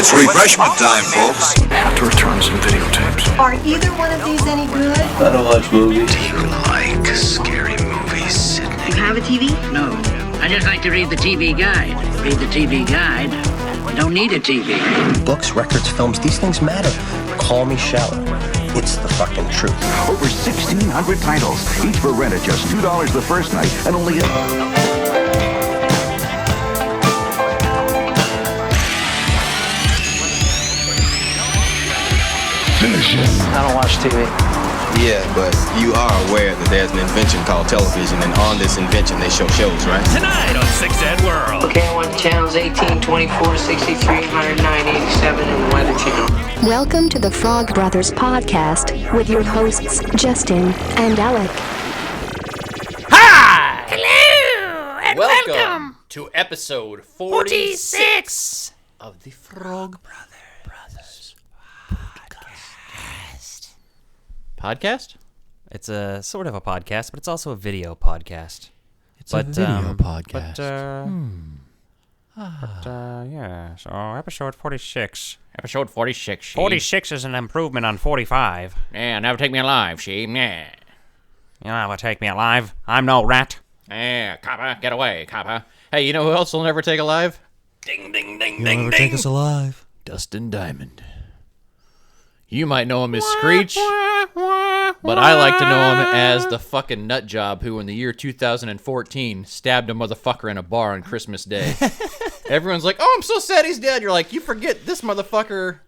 It's refreshment time, folks. Have to return some videotapes. Are either one of these any good? I don't watch movies. Do you like scary movies, Sydney? You have a TV? No. I just like to read the TV guide. Read the TV guide. Don't need a TV. Books, records, films, these things matter. Call me shallow. It's the fucking truth. Over 1,600 titles, each for rent at just $2 the first night and only I don't watch TV. Yeah, but you are aware that there's an invention called television, and on this invention they show shows, right? Tonight on 6 Ed World. Okay, I want channels 18, 24, 63, 109, 87, and the Weather Channel. Welcome to the Frog Brothers Podcast with your hosts, Justin and Alec. Hi! Hello! And welcome to episode 46 of the Frog Brothers Podcast? It's a sort of a podcast, but it's also a video podcast. It's a video podcast. Yeah, so episode 46. Episode 46. 46 is an improvement on 45. Yeah, never take me alive, she. Yeah. You'll never take me alive. I'm no rat. Yeah, copper, get away, copper. Hey, you know who else will never take alive? Ding, ding, ding, You'll ding, never ding. take us alive. Dustin Diamond. You might know him as Screech, but I like to know him as the fucking nut job who in the year 2014 stabbed a motherfucker in a bar on Christmas Day. Everyone's like, oh, I'm so sad he's dead. You're like, you forget this motherfucker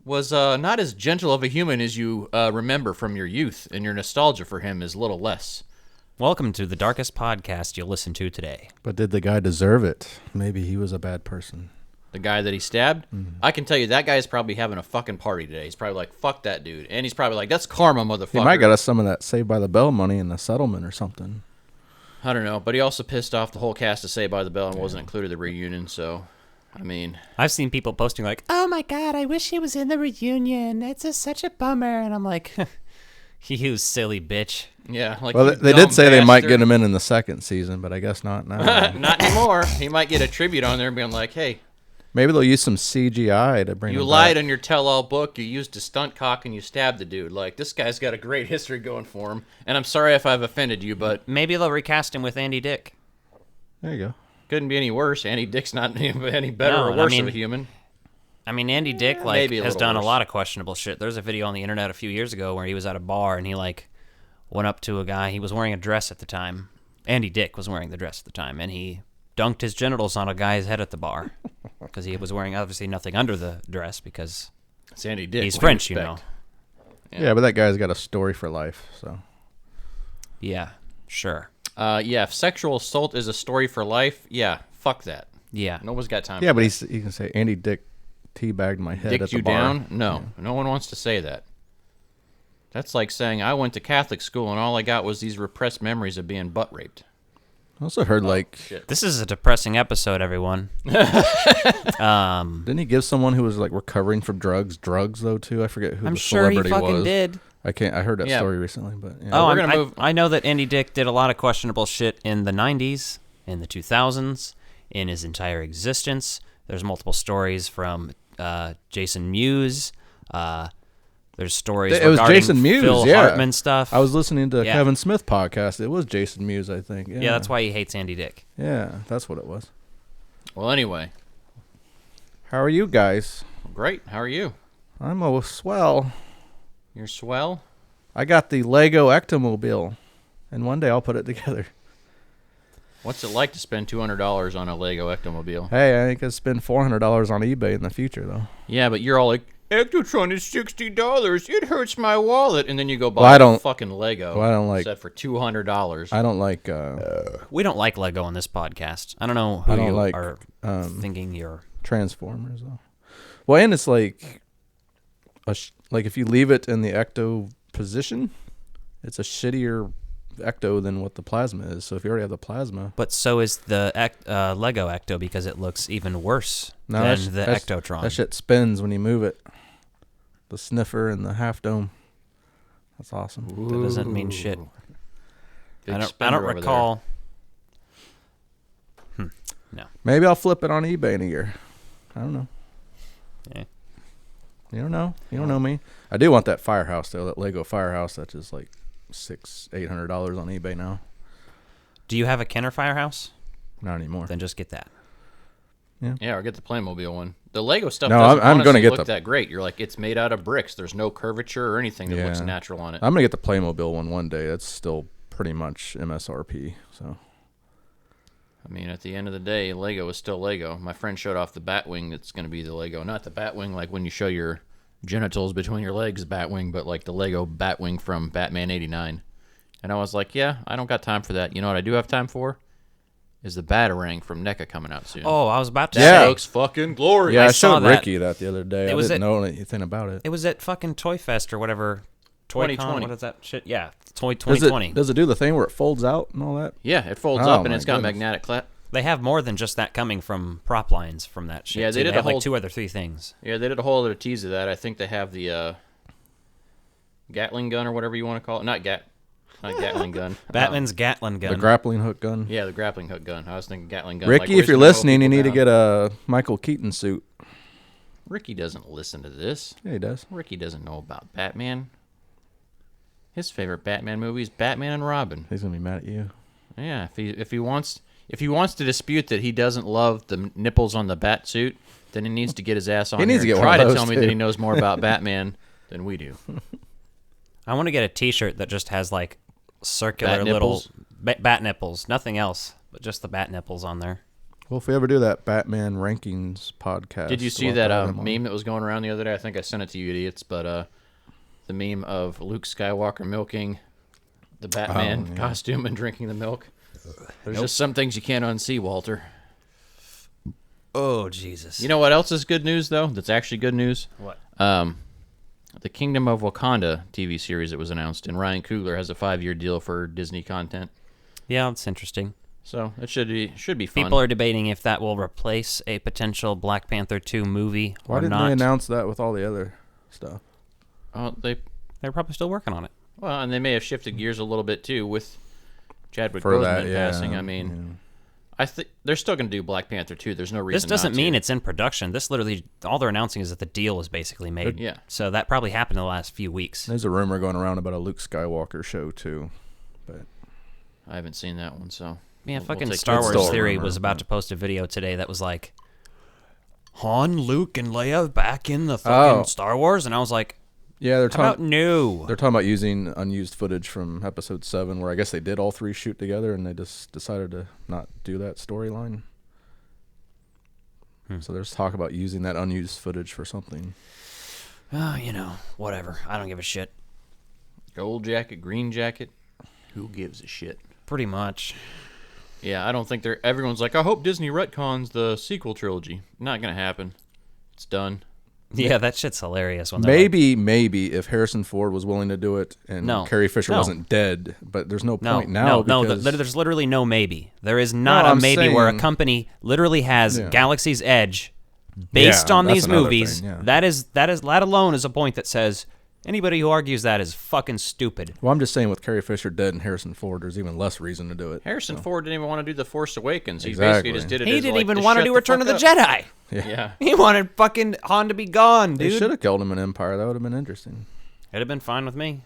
was not as gentle of a human as you remember from your youth, and your nostalgia for him is a little less. Welcome to the darkest podcast you'll listen to today. But did the guy deserve it? Maybe he was a bad person. The guy that he stabbed? Mm-hmm. I can tell you that guy's probably having a fucking party today. He's probably like, fuck that dude. And he's probably like, that's karma, motherfucker. He might get us some of that Saved by the Bell money in the settlement or something. I don't know. But he also pissed off the whole cast of Saved by the Bell and wasn't included in the reunion. So, I mean. I've seen people posting like, oh my God, I wish he was in the reunion. It's such a bummer. And I'm like, you silly bitch. Yeah. Like, well, they did say they might get him in the second season, but I guess not now. Not anymore. He might get a tribute on there and being like, hey. Maybe they'll use some CGI to bring him back. You lied on your tell-all book, you used a stunt cock, and you stabbed the dude. Like, this guy's got a great history going for him. And I'm sorry if I've offended you, but... Maybe they'll recast him with Andy Dick. There you go. Couldn't be any worse. Andy Dick's not any better or worse of a human. I mean, Andy Dick, has done a lot of questionable shit. There's a video on the internet a few years ago where he was at a bar, and he, went up to a guy. He was wearing a dress at the time. Andy Dick was wearing the dress at the time, and he dunked his genitals on a guy's head at the bar. Because he was wearing, obviously, nothing under the dress because it's Andy Dick. He's French, you know. Yeah, but that guy's got a story for life, so. Yeah, sure. Yeah, if sexual assault is a story for life, yeah, fuck that. Yeah. No one's got time for that. Yeah, but he can say, Andy Dick teabagged my head Dicked at the you bar. Down? No, yeah. No one wants to say that. That's like saying, I went to Catholic school and all I got was these repressed memories of being butt raped. I also heard, Shit. This is a depressing episode, everyone. Didn't he give someone who was, recovering from drugs, though, too? I forget who the celebrity was. I'm sure he fucking did. I heard that story recently, but, yeah. Oh, I know that Andy Dick did a lot of questionable shit in the 90s, in the 2000s, in his entire existence. There's multiple stories from Jason Mewes, there's stories regarding Jason Mewes, Phil Hartman stuff. I was listening to Kevin Smith podcast. It was Jason Mewes, I think. Yeah, that's why he hates Andy Dick. Yeah, that's what it was. Well, anyway. How are you guys? Great. How are you? I'm swell. You're swell? I got the Lego Ectomobile, and one day I'll put it together. What's it like to spend $200 on a Lego Ectomobile? Hey, I think I'd spend $400 on eBay in the future, though. Yeah, but you're all like, Ectotron is $60. It hurts my wallet. And then you go buy fucking Lego. Well, I don't like... Set for $200. I don't like... we don't like Lego on this podcast. I don't know who you are thinking you're... Transformers, though. Well, and it's like if you leave it in the Ecto position, it's a shittier Ecto than what the plasma is. So if you already have the plasma... But so is the Lego Ecto because it looks even worse than the Ectotron. That shit spins when you move it. The sniffer and the half dome. That's awesome. Ooh. That doesn't mean shit. I don't recall. No. Maybe I'll flip it on eBay in a year. I don't know. Yeah. You don't know. You don't know me. I do want that firehouse though. That Lego firehouse. That's just like $600-800 on eBay now. Do you have a Kenner firehouse? Not anymore. Then just get that. Yeah, or get the Playmobil one. The Lego stuff No, doesn't I'm gonna get look that great. You're like, it's made out of bricks. There's no curvature or anything that looks natural on it. I'm gonna get the Playmobil one day. That's still pretty much MSRP. So. I mean, at the end of the day, Lego is still Lego. My friend showed off the Batwing that's going to be the Lego. Not the Batwing like when you show your genitals between your legs Batwing, but like the Lego Batwing from Batman 89. And I was like, yeah, I don't got time for that. You know what I do have time for? Is the Batarang from NECA coming out soon. Oh, I was about to say. That say. looks fucking glorious. Yeah, I saw showed Ricky that the other day. I didn't know anything about it. It was at fucking Toy Fest or whatever. 2020. What is that shit? Yeah, Toy 2020. Does it do the thing where it folds out and all that? Yeah, it folds up and it's got magnetic clap. They have more than just that coming from prop lines from that shit. Yeah, they did have like 2 or 3 things. Yeah, they did a whole other tease of that. I think they have the Gatling gun or whatever you want to call it. Not Gatling gun. Batman's Gatling gun. The grappling hook gun. Yeah, the grappling hook gun. I was thinking Gatling gun. Ricky, if you're listening, you need to get a Michael Keaton suit. Ricky doesn't listen to this. Yeah, he does. Ricky doesn't know about Batman. His favorite Batman movie is Batman and Robin. He's gonna be mad at you. Yeah, if he wants to dispute that he doesn't love the nipples on the bat suit, then he needs to get his ass on he needs here to and get try one of to those tell me that he knows more about Batman than we do. I want to get a T-shirt that just has like circular bat little nipples? bat nipples, nothing else, but just the bat nipples on there. Well, if we ever do that Batman rankings podcast, Did you see that meme that was going around the other day? I think I sent it to you idiots, but the meme of Luke Skywalker milking the Batman costume and drinking the milk. There's just some things you can't unsee, Walter. Oh, Jesus. You know what else is good news, though? That's actually good news? What? The Kingdom of Wakanda TV series that was announced, and Ryan Coogler has a 5-year deal for Disney content. Yeah, it's interesting. So it should be fun. People are debating if that will replace a potential Black Panther 2 movie Why didn't they announce that with all the other stuff? They're probably still working on it. Well, and they may have shifted gears a little bit, too, with Chadwick Boseman passing. I mean, I think they're still going to do Black Panther 2. There's no reason This doesn't not mean to. it's in production. This literally, all they're announcing is that the deal is basically made. Yeah. So that probably happened in the last few weeks. There's a rumor going around about a Luke Skywalker show, too. But I haven't seen that one, so... Yeah, fucking take Star it. Wars Theory was about to post a video today that was like, Han, Luke, and Leia back in the fucking Star Wars? And I was like, yeah, they're talking They're talking about using unused footage from Episode 7, where I guess they did all 3 shoot together, and they just decided to not do that storyline. So there's talk about using that unused footage for something. Oh, whatever. I don't give a shit. Gold jacket, green jacket. Who gives a shit? Pretty much. Yeah, I don't think everyone's like, I hope Disney retcons the sequel trilogy. Not gonna happen. It's done. Yeah, that shit's hilarious. When Maybe if Harrison Ford was willing to do it and Carrie Fisher wasn't dead, but there's no point now. There's literally no maybe. There is not a maybe where a company literally has Galaxy's Edge based on these movies. Thing, That alone is a point that says anybody who argues that is fucking stupid. Well, I'm just saying with Carrie Fisher dead and Harrison Ford, there's even less reason to do it. Harrison Ford didn't even want to do The Force Awakens. He basically just did it. He didn't even want to do Return of the Jedi. Yeah. He wanted fucking Han to be gone, dude. They should have killed him in Empire. That would have been interesting. It'd have been fine with me.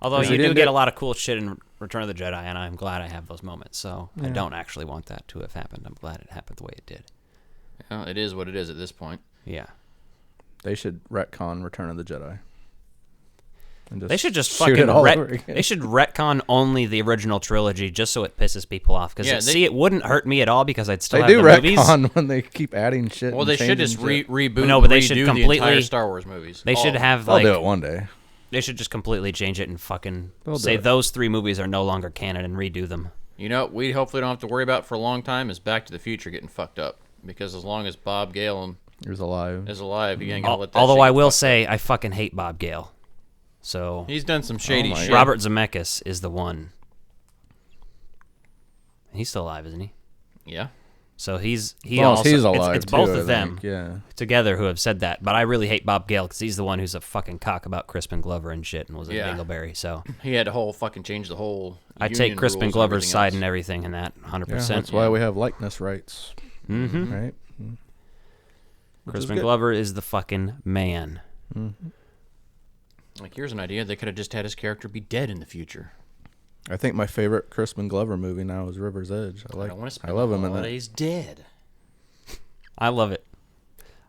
Although you do get a lot of cool shit in Return of the Jedi, and I'm glad I have those moments. So I don't actually want that to have happened. I'm glad it happened the way it did. Well, it is what it is at this point. Yeah. They should retcon Return of the Jedi. They should just fucking they should retcon only the original trilogy just so it pisses people off. Because it wouldn't hurt me at all because I'd still have the movies. They do retcon when they keep adding shit. Well, they should just reboot. No, but they should completely the entire Star Wars movies. They should have They'll do it one day. They should just completely change it and fucking say those 3 movies are no longer canon and redo them. You know, we hopefully don't have to worry about for a long time is Back to the Future getting fucked up because as long as Bob Gale is alive, you ain't gonna let that. Although I will say I fucking hate Bob Gale. So he's done some shady shit. Robert Zemeckis is the one. He's still alive, isn't he? Yeah. So he's alive. It's both of them yeah, together who have said that. But I really hate Bob Gale because he's the one who's a fucking cock about Crispin Glover and shit and was a dingleberry. So he had to change the whole. I take Crispin Glover's side and everything in that 100%. That's why we have likeness rights, right? Crispin Glover is the fucking man. Mm-hmm. Like, here's an idea. They could have just had his character be dead in the future. I think my favorite Crispin Glover movie now is River's Edge. I love him in that. He's dead. I love it.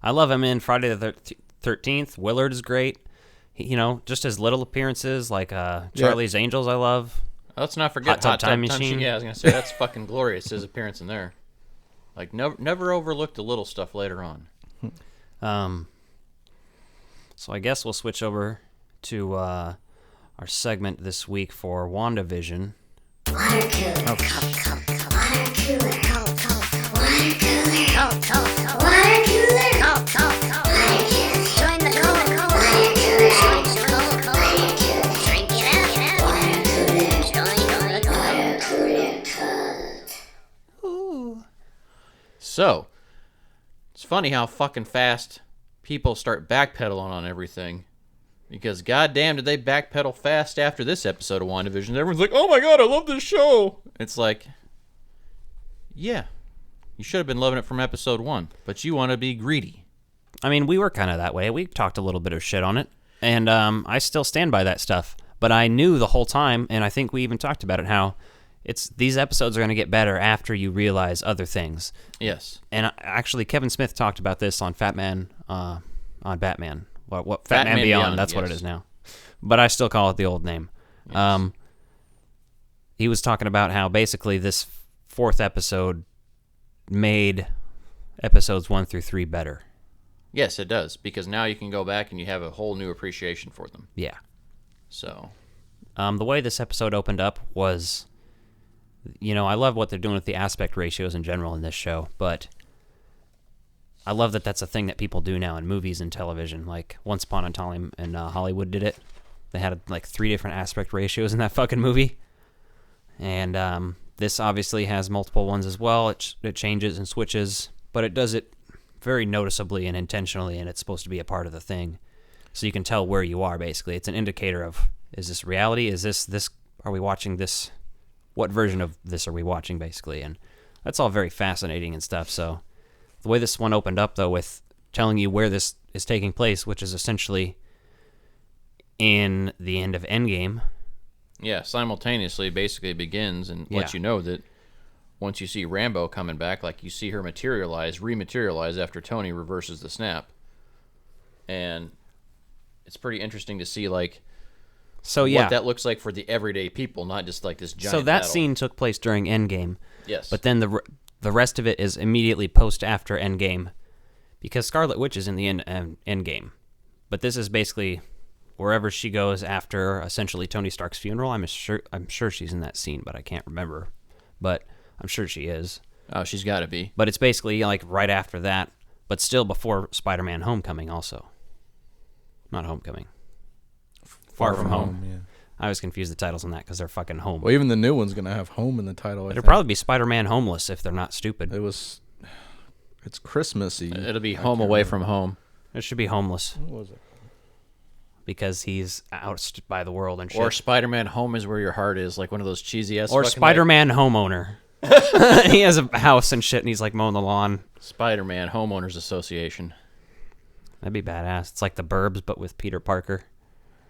I love him in Friday the 13th. Willard is great. He, just his little appearances, like Charlie's Angels, I love. Let's not forget Hot Tub Time Machine. Yeah, I was going to say, that's fucking glorious, his appearance in there. Like, never overlooked the little stuff later on. So I guess we'll switch over to our segment this week for WandaVision. Water cooler, water cooler, water cooler, water cooler, join the cooler, water cooler, drink it out, water cooler, join the water cooler cult. Ooh. So, it's funny how fucking fast people start backpedaling on everything. Because goddamn did they backpedal fast after this episode of WandaVision. Everyone's like, oh my god, I love this show. It's like, yeah, you should have been loving it from episode 1, but you want to be greedy. I mean, we were kind of that way. We talked a little bit of shit on it, and I still stand by that stuff. But I knew the whole time, and I think we even talked about it, how these episodes are going to get better after you realize other things. Yes. And actually, Kevin Smith talked about this on Batman. What Fat Man Beyond, that's what it is now. But I still call it the old name. Yes. He was talking about how basically this 4th episode made episodes 1 through 3 better. Yes, it does, because now you can go back and you have a whole new appreciation for them. Yeah. So, the way this episode opened up was, I love what they're doing with the aspect ratios in general in this show, but I love that that's a thing that people do now in movies and television. Like, Once Upon a Time in Hollywood did it. They had, 3 different aspect ratios in that fucking movie. And this obviously has multiple ones as well. It changes and switches, but it does it very noticeably and intentionally, and it's supposed to be a part of the thing. So you can tell where you are, basically. It's an indicator of, is this reality? Is this are we watching this? What version of this are we watching, basically? And that's all very fascinating and stuff, so... The way this one opened up, though, with telling you where this is taking place, which is essentially in the end of Endgame. Yeah, simultaneously basically begins and lets you know that once you see Rambo coming back, like you see her rematerialize after Tony reverses the snap. And it's pretty interesting to see, what that looks like for the everyday people, not just like this giant So that battle. scene took place during Endgame. Yes. But then the rest of it is immediately post-after Endgame, because Scarlet Witch is in the Endgame. But this is basically wherever she goes after, essentially, Tony Stark's funeral. I'm sure she's in that scene, but I can't remember. But I'm sure she is. Oh, she's got to be. But it's basically, right after that, but still before Spider-Man Homecoming also. Not Homecoming. Far From Home. Yeah. I always confuse the titles on that because they're fucking home. Well, even the new one's going to have home in the title. It'll probably be Spider-Man Homeless if they're not stupid. It's Christmassy. It'll be Home Away From Home. It should be Homeless. What was it? Because he's out by the world and shit. Or Spider-Man Home is Where Your Heart Is, like one of those cheesy-ass Or Spider-Man Homeowner. He has a house and shit and he's mowing the lawn. Spider-Man Homeowners Association. That'd be badass. It's like The Burbs, but with Peter Parker.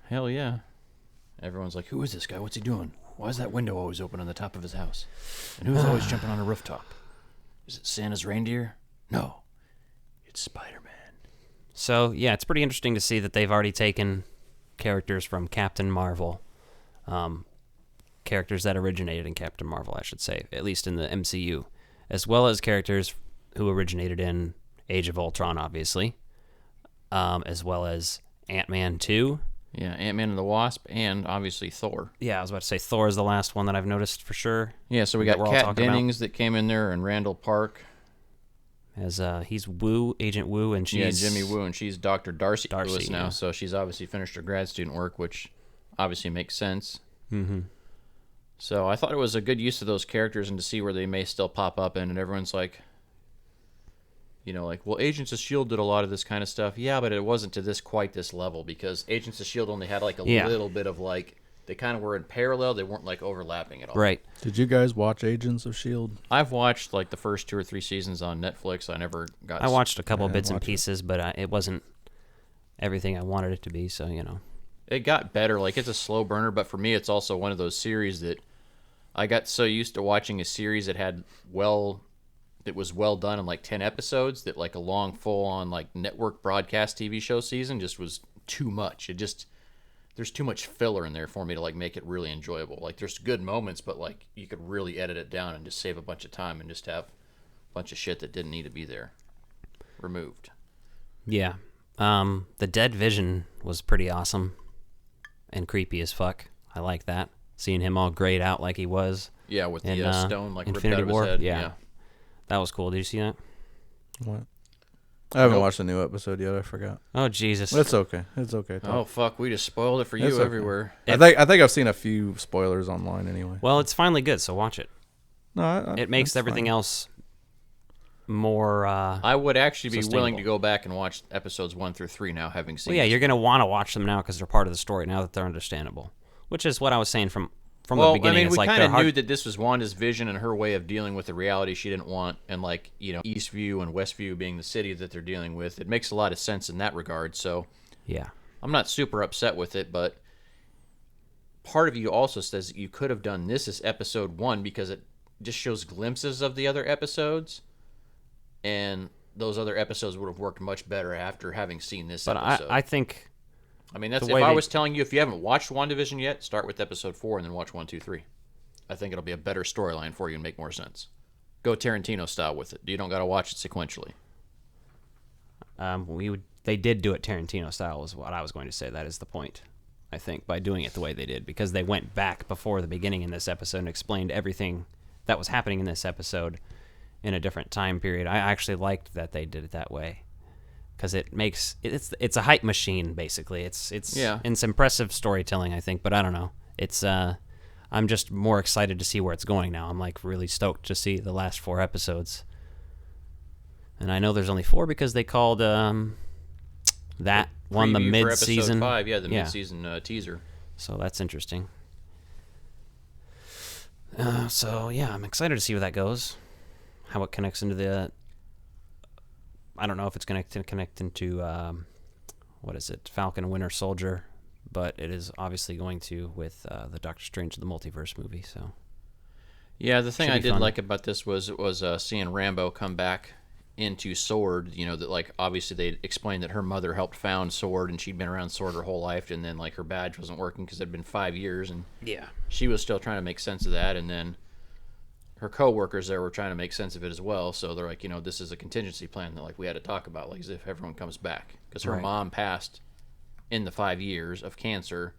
Hell yeah. Everyone's like, who is this guy? What's he doing? Why is that window always open on the top of his house? And who's always jumping on a rooftop? Is it Santa's reindeer? No. It's Spider-Man. So, yeah, it's pretty interesting to see that they've already taken characters from Captain Marvel. Characters that originated in Captain Marvel, I should say, at least in the MCU. As well as characters who originated in Age of Ultron, obviously. As well as Ant-Man 2. Yeah, Ant-Man and the Wasp, and obviously Thor. Yeah, I was about to say Thor is the last one that I've noticed for sure. Yeah, so we got Kat Dennings that came in there, and Randall Park. As he's Wu, Agent Wu, and she's... Yeah, Jimmy Wu, and she's Dr. Darcy Lewis now, so she's obviously finished her grad student work, which obviously makes sense. Mm-hmm. So I thought it was a good use of those characters and to see where they may still pop up in, and everyone's like... well, Agents of S.H.I.E.L.D. did a lot of this kind of stuff. Yeah, but it wasn't to quite this level, because Agents of S.H.I.E.L.D. only had, a little bit of, They kind of were in parallel. They weren't like overlapping at all. Right. Did you guys watch Agents of S.H.I.E.L.D.? I've watched like the first 2 or 3 seasons on Netflix. I never got. I watched a couple bits and pieces, but it wasn't everything I wanted it to be. So it got better. Like it's a slow burner, but for me, it's also one of those series that I got so used to watching a series that was well done in like 10 episodes that like a long full on like network broadcast TV show season just was too much. There's too much filler in there for me to like make it really enjoyable. Like there's good moments, but like you could really edit it down and just save a bunch of time and just have a bunch of shit that didn't need to be there removed. Yeah. The Dead Vision was pretty awesome and creepy as fuck. I like that. Seeing him all grayed out like he was. Yeah, with the stone like Infinity ripped out War. of his head. Yeah. That was cool. Did you see that? What? I haven't watched the new episode yet. I forgot. Oh Jesus! It's okay. It's okay. Oh fuck! We just spoiled it for you everywhere. I think I've seen a few spoilers online anyway. Well, it's finally good, so watch it. No, it makes everything else more. I would actually be willing sustainable. to go back and watch episodes 1 through 3 now, having seen. Well, yeah, this. you're gonna want to watch them now because they're part of the story now that they're understandable. Which is what I was saying from the beginning. I mean, it's we like kind of they're knew that this was Wanda's vision and her way of dealing with the reality she didn't want, and like Eastview and Westview being the city that they're dealing with. It makes a lot of sense in that regard. So yeah, I'm not super upset with it, but part of you also says that you could have done this as episode 1 because it just shows glimpses of the other episodes, and those other episodes would have worked much better after having seen this episode. I think. I mean, that's if I was telling you, if you haven't watched WandaVision yet, start with episode 4 and then watch 1, 2, 3. I think it'll be a better storyline for you and make more sense. Go Tarantino style with it. You don't got to watch it sequentially. They did do it Tarantino style, is what I was going to say. That is the point, I think, by doing it the way they did, because they went back before the beginning in this episode and explained everything that was happening in this episode in a different time period. I actually liked that they did it that way. Because it's a hype machine basically. It's impressive storytelling, I think, but I don't know. It's I'm just more excited to see where it's going now. I'm like really stoked to see the last 4 episodes, and I know there's only 4 because they called that one the mid-season. 5, the mid-season teaser. So that's interesting. So yeah, I'm excited to see where that goes, how it connects into the. I don't know if it's going to connect into, what is it, Falcon and Winter Soldier, but it is obviously going to with the Doctor Strange the Multiverse movie. So, yeah, the thing I did like about this was seeing Rambo come back into Sword. That like obviously they explained that her mother helped found Sword and she'd been around Sword her whole life, and then like her badge wasn't working because it had been 5 years, and she was still trying to make sense of that, and then her co-workers there were trying to make sense of it as well. So they're like, this is a contingency plan that like we had to talk about, like as if everyone comes back, because her mom passed in the 5 years of cancer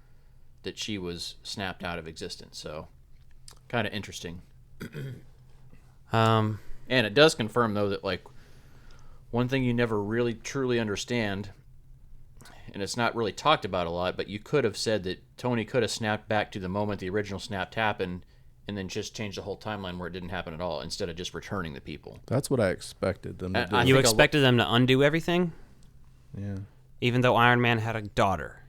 that she was snapped out of existence. So kind of interesting. And it does confirm though that like one thing you never really truly understand, and it's not really talked about a lot, but you could have said that Tony could have snapped back to the moment the original snap happened, and then just change the whole timeline where it didn't happen at all, instead of just returning the people. That's what I expected them to do. You expected them to undo everything? Yeah. Even though Iron Man had a daughter.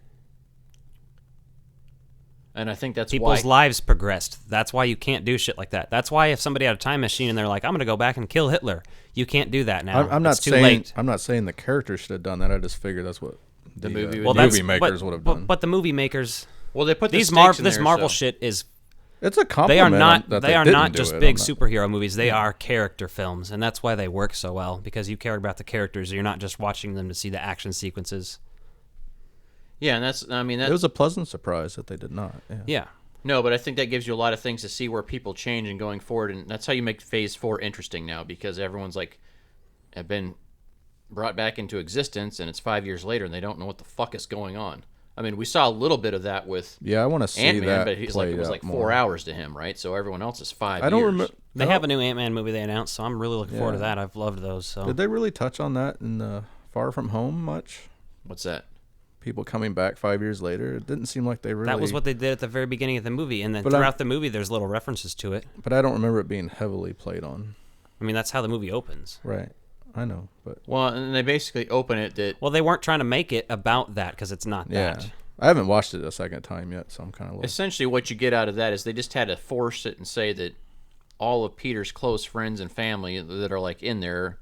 And I think that's people's lives progressed. That's why you can't do shit like that. That's why if somebody had a time machine and they're like, I'm going to go back and kill Hitler, you can't do that now. I'm not saying the character should have done that. I just figured that's what the movie makers would have done. But the movie makers, well, they put this Marvel shit is. It's a compliment. They are not just big superhero movies. They are character films, and that's why they work so well, because you care about the characters. You're not just watching them to see the action sequences. Yeah, and it was a pleasant surprise that they did not. Yeah. No, but I think that gives you a lot of things to see where people change and going forward, and that's how you make Phase 4 interesting now, because everyone's like have been brought back into existence, and it's 5 years later, and they don't know what the fuck is going on. I mean, we saw a little bit of that with I want to see Ant-Man, that but he's like it was like 4 hours to him, right? So everyone else is 5 years. I don't remember. They have a new Ant-Man movie they announced, so I'm really looking forward to that. I've loved those. So did they really touch on that in Far From Home much? What's that? People coming back 5 years later. It didn't seem like they really. That was what they did at the very beginning of the movie, and then throughout the movie, there's little references to it. But I don't remember it being heavily played on. I mean, that's how the movie opens. Right. I know, but and they basically open it that. Well, they weren't trying to make it about that because it's not that. I haven't watched it a second time yet, so I'm kind of. Essentially, what you get out of that is they just had to force it and say that all of Peter's close friends and family that are like in there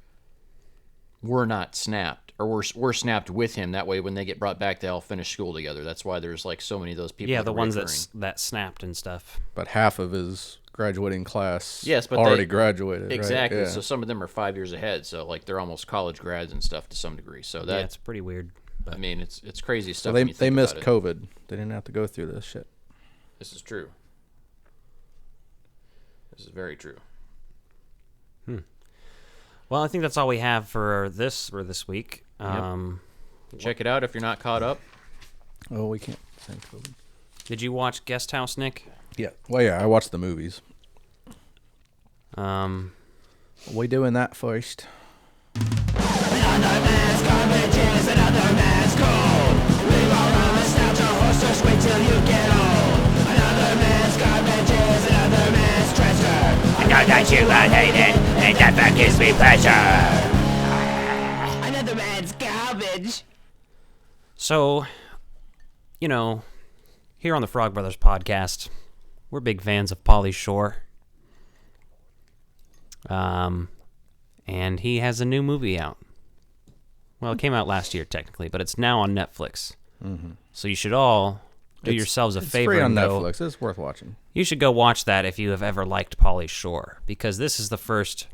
were not snapped, or were snapped with him. That way, when they get brought back, they all finish school together. That's why there's like so many of those people. Yeah, the ones that snapped and stuff. But half of his graduating class, but already graduated. Exactly. Right? Yeah. So some of them are 5 years ahead. So like they're almost college grads and stuff to some degree. So that it's pretty weird. I mean, it's crazy stuff. So they missed COVID. They didn't have to go through this shit. This is true. This is very true. Well, I think that's all we have for this week. Check it out if you're not caught up. Oh, we can't. Thank COVID. Did you watch Guest House, Nick? Yeah. Well, yeah, I watched the movies. We doing that first. Another man's garbage is another man's gold. Leave all the nostalgia horse, just wait till you get old. Another man's garbage is another man's treasure. I know that you might hate it, and that gives me pleasure. Another man's garbage. So, you know, here on the Frog Brothers podcast, we're big fans of Pauly Shore. And he has a new movie out. Well, it came out last year, technically, but it's now on Netflix. Mm-hmm. So you should all do yourselves a favor. It's free on and Netflix. It's worth watching. You should go watch that if you have ever liked Pauly Shore, because this is the first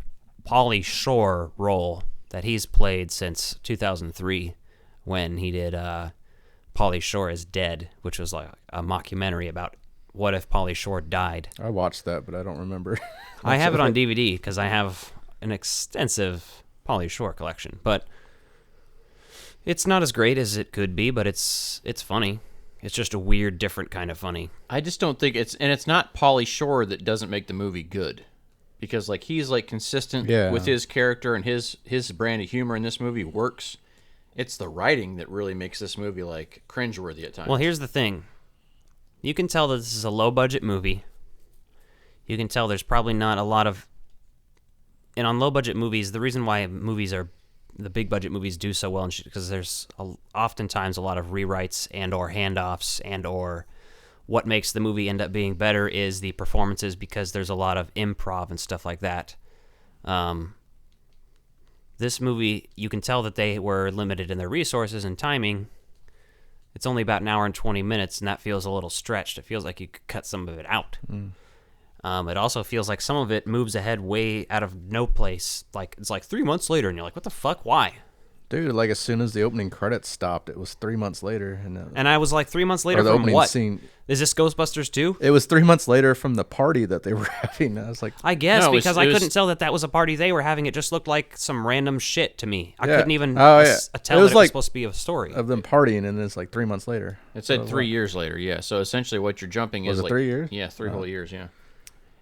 Pauly Shore role that he's played since 2003, when he did Pauly Shore is Dead, which was like a mockumentary about what if Pauly Shore died. I watched that, but I don't remember. I have it on DVD because I have an extensive Pauly Shore collection, but it's not as great as it could be, but it's funny. It's just a weird, different kind of funny. I just don't think it's not Pauly Shore that doesn't make the movie good, because like he's like consistent with his character, and his brand of humor in this movie works. It's the writing that really makes this movie like cringeworthy at times. Well, here's the thing. You can tell that this is a low-budget movie. You can tell there's probably not a lot of... And on low-budget movies, the reason why the big-budget movies do so well and because there's oftentimes a lot of rewrites and or handoffs and or what makes the movie end up being better is the performances, because there's a lot of improv and stuff like that. This movie, you can tell that they were limited in their resources and timing. It's only about an hour and 20 minutes, and that feels a little stretched. It feels like you could cut some of it out. It also feels like some of it moves ahead way out of no place. Like it's like 3 months later, and you're like, what the fuck? Why? Dude, like as soon as the opening credits stopped, it was 3 months later. And I was like, 3 months later from what? Scene, is this Ghostbusters 2? It was 3 months later from the party that they were having. I was like... I guess, because I couldn't tell that was a party they were having. It just looked like some random shit to me. I couldn't even tell that it was supposed to be a story. Of them partying, and it's like 3 months later. It said 3 years later, yeah. So essentially what you're jumping is it like... 3 years? Yeah, 3 whole years, yeah.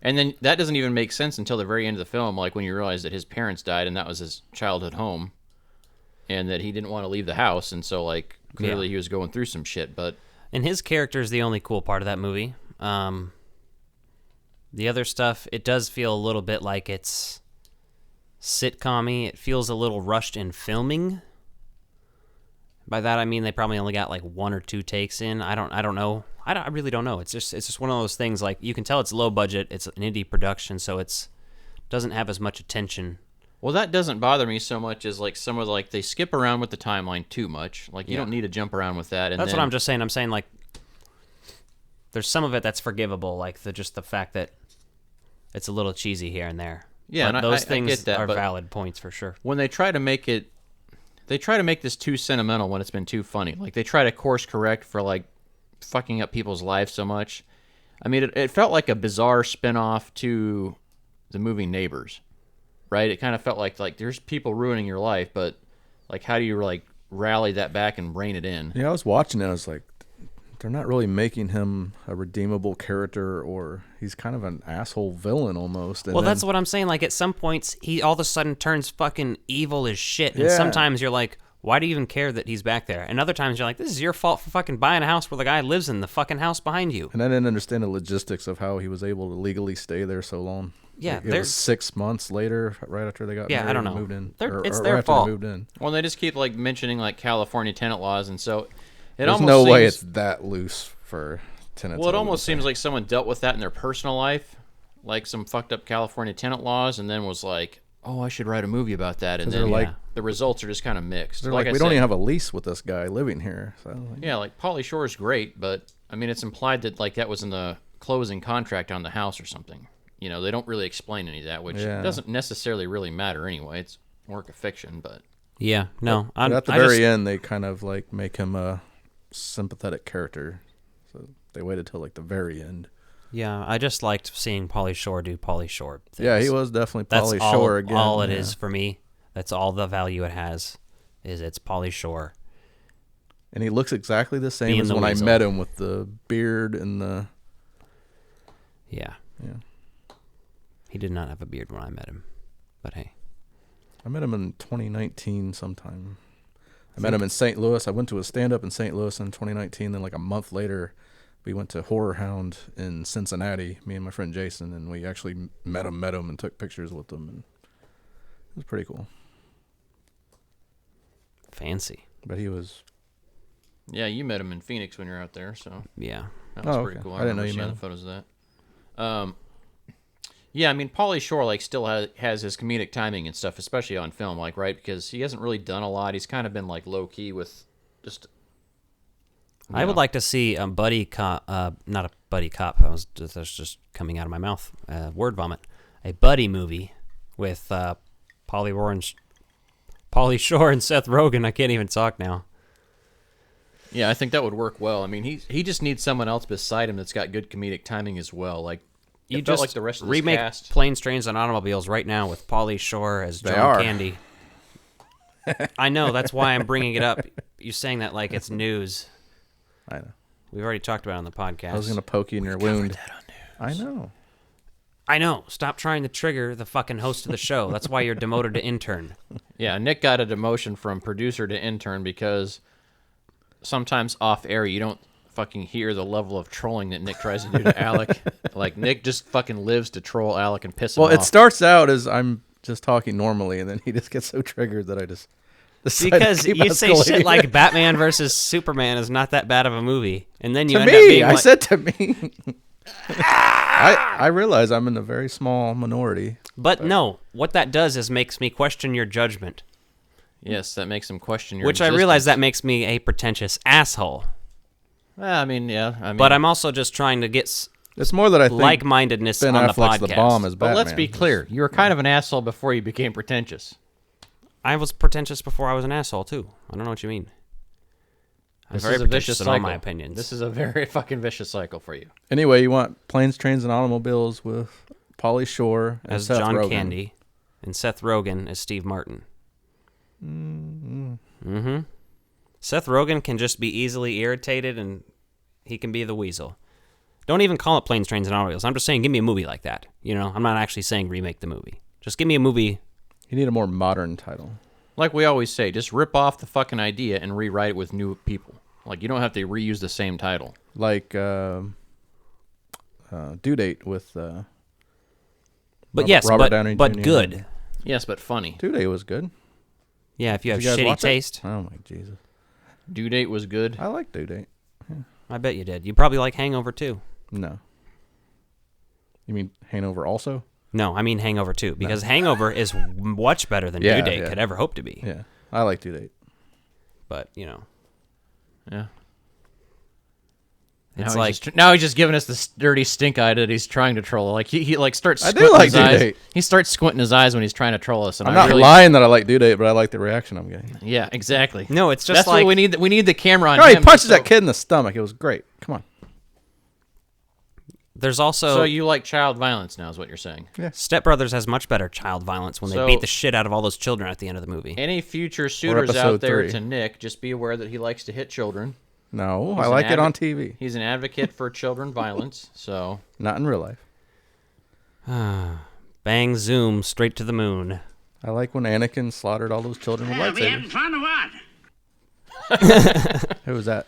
And then that doesn't even make sense until the very end of the film, like when you realize that his parents died and that was his childhood home, and that he didn't want to leave the house, and so like clearly he was going through some shit. But and his character is the only cool part of that movie. The other stuff, it does feel a little bit like it's sitcom-y. It feels a little rushed in filming. By that I mean they probably only got like 1 or 2 takes in. I don't know. I really don't know. It's just one of those things, like you can tell it's low budget. It's an indie production, so it's doesn't have as much attention. Well, that doesn't bother me so much as like some of like they skip around with the timeline too much. Like you don't need to jump around with that. And that's what I'm just saying. I'm saying like there's some of it that's forgiveable, like just the fact that it's a little cheesy here and there. Yeah, but and those I things get that, are but valid points for sure. When they try to make it, they try to make this too sentimental when it's been too funny. Like they try to course correct for like fucking up people's lives so much. I mean, it felt like a bizarre spinoff to the movie Neighbors, right? It kind of felt like there's people ruining your life, but like how do you like rally that back and rein it in? Yeah, I was watching it. I was like, they're not really making him a redeemable character, or he's kind of an asshole villain almost. And well, that's what I'm saying. Like at some points, he all of a sudden turns fucking evil as shit, and sometimes you're like, why do you even care that he's back there? And other times you're like, this is your fault for fucking buying a house where the guy lives in the fucking house behind you. And I didn't understand the logistics of how he was able to legally stay there so long. Yeah, like, it was 6 months later, right after they got married I don't know. And moved in. It's or their right fault. After they moved in. Well, they just keep like mentioning like California tenant laws, and so There's no way it's that loose for tenants. Well, it almost seems like someone dealt with that in their personal life, like some fucked up California tenant laws, and then was like, "Oh, I should write a movie about that." And then the results are just kind of mixed. They're like, we don't even have a lease with this guy living here. So, yeah, like Pauly Shore is great, but I mean, it's implied that like that was in the closing contract on the house or something. You know, they don't really explain any of that, which doesn't necessarily really matter anyway. It's a work of fiction, but yeah, no. But at the very end, they kind of like make him a sympathetic character, so they waited till like the very end. Yeah, I just liked seeing Pauly Shore do Pauly Shore things. Yeah, he was definitely Pauly Shore again. All it is for me. That's all the value it has. Is it's Pauly Shore. And he looks exactly the same as when I met him, with the beard and the. Yeah. He did not have a beard when I met him, but hey. I met him in 2019 sometime. I met him in St. Louis. I went to a stand-up in St. Louis in 2019. Then like a month later, we went to Horror Hound in Cincinnati, me and my friend Jason, and we actually met him and took pictures with him. And it was pretty cool. Fancy. But he was... Yeah, you met him in Phoenix when you were out there, so... Yeah. That was pretty cool. I didn't know you met him. Photos of that. Yeah, I mean, Pauly Shore like still has his comedic timing and stuff, especially on film, like, right? Because he hasn't really done a lot. He's kind of been like low key with just. I would like to see a buddy cop, not a buddy cop. That's just coming out of my mouth. Word vomit. A buddy movie with Pauly Shore and Seth Rogen. I can't even talk now. Yeah, I think that would work well. I mean, he just needs someone else beside him that's got good comedic timing as well. Like. You just like the rest of remake cast. Planes, Trains, and Automobiles right now with Pauly Shore as John Candy. I know, that's why I'm bringing it up. You're saying that like it's news. I know. We've already talked about it on the podcast. I was going to poke you in your wound. I know. I know. Stop trying to trigger the fucking host of the show. That's why you're demoted to intern. Yeah, Nick got a demotion from producer to intern because sometimes off air you don't fucking hear the level of trolling that Nick tries to do to Alec. Like, Nick just fucking lives to troll Alec and piss him off. Well, it starts out as I'm just talking normally, and then he just gets so triggered that I just because you say shit like Batman versus Superman is not that bad of a movie, and then you end up being I said to me. I realize I'm in a very small minority. But no, what that does is makes me question your judgment. Yes, that makes him question your Which existence. I realize that makes me a pretentious asshole. Well, I mean, yeah. But I'm also just trying to get it's more that I think like-mindedness Ben on Affleck's the podcast. The bomb as Batman. But let's be clear. You were kind of an asshole before you became pretentious. I was pretentious before I was an asshole, too. I don't know what you mean. I'm very pretentious in all my opinions. This is a very fucking vicious cycle for you. Anyway, you want Planes, Trains, and Automobiles with Pauly Shore as Seth John Rogen. Candy and Seth Rogen as Steve Martin. Seth Rogen can just be easily irritated and he can be the weasel. Don't even call it Planes, Trains, and Automobiles. I'm just saying give me a movie like that. You know, I'm not actually saying remake the movie. Just give me a movie. You need a more modern title. Like we always say, just rip off the fucking idea and rewrite it with new people. Like, you don't have to reuse the same title. Like Due Date with But Robert Downey but Jr. good. Yes, but funny. Due Date was good. Yeah, if you have Did you guys shitty watch taste. It? Oh my Jesus. Due Date was good. I like Due Date. Yeah. I bet you did. You probably like Hangover too. No. You mean Hangover also? No, I mean Hangover 2, because Hangover is much better than Due Date could ever hope to be. Yeah, I like Due Date. But, you know. Yeah. It's now he's just giving us this dirty stink eye that he's trying to troll. Like he like starts I do squinting like his Due eyes. Date. He starts squinting his eyes when he's trying to troll us. And I'm not lying that I like Due Date, but I like the reaction I'm getting. Yeah, exactly. No, it's just that's like what we need. We need the camera on Oh, he him. punches that kid in the stomach. It was great. Come on. There's also... So you like child violence now is what you're saying. Yeah. Step Brothers has much better child violence when they beat the shit out of all those children at the end of the movie. Any future suitors out there to Nick, just be aware that he likes to hit children. No, I like it on TV. He's an advocate for children violence, so... Not in real life. Bang, zoom, straight to the moon. I like when Anakin slaughtered all those children with lightsabers. We having fun or what? Who was that?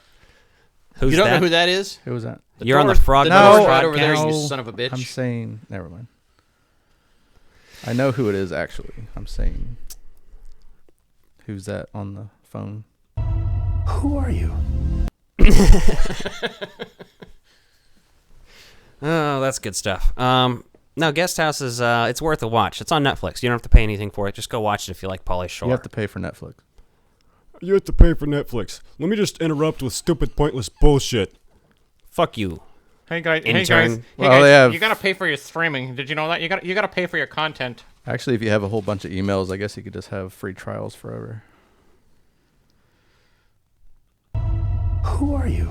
Who's you don't that? know who that is? Who was that? You're on the Frog Bros right over there, you son of a bitch. I'm saying... Never mind. I know who it is, actually. I'm saying... Who's that on the phone? Who are you? Oh, that's good stuff. No, Guest House is it's worth a watch. It's on Netflix. You don't have to pay anything for it. Just go watch it if you like Pauly Shore. You have to pay for Netflix. You have to pay for Netflix. Let me just interrupt with stupid, pointless bullshit. Fuck you. Hey guys, intern. You gotta pay for your streaming. Did you know that? You gotta pay for your content. Actually, if you have a whole bunch of emails, I guess you could just have free trials forever. Who are you?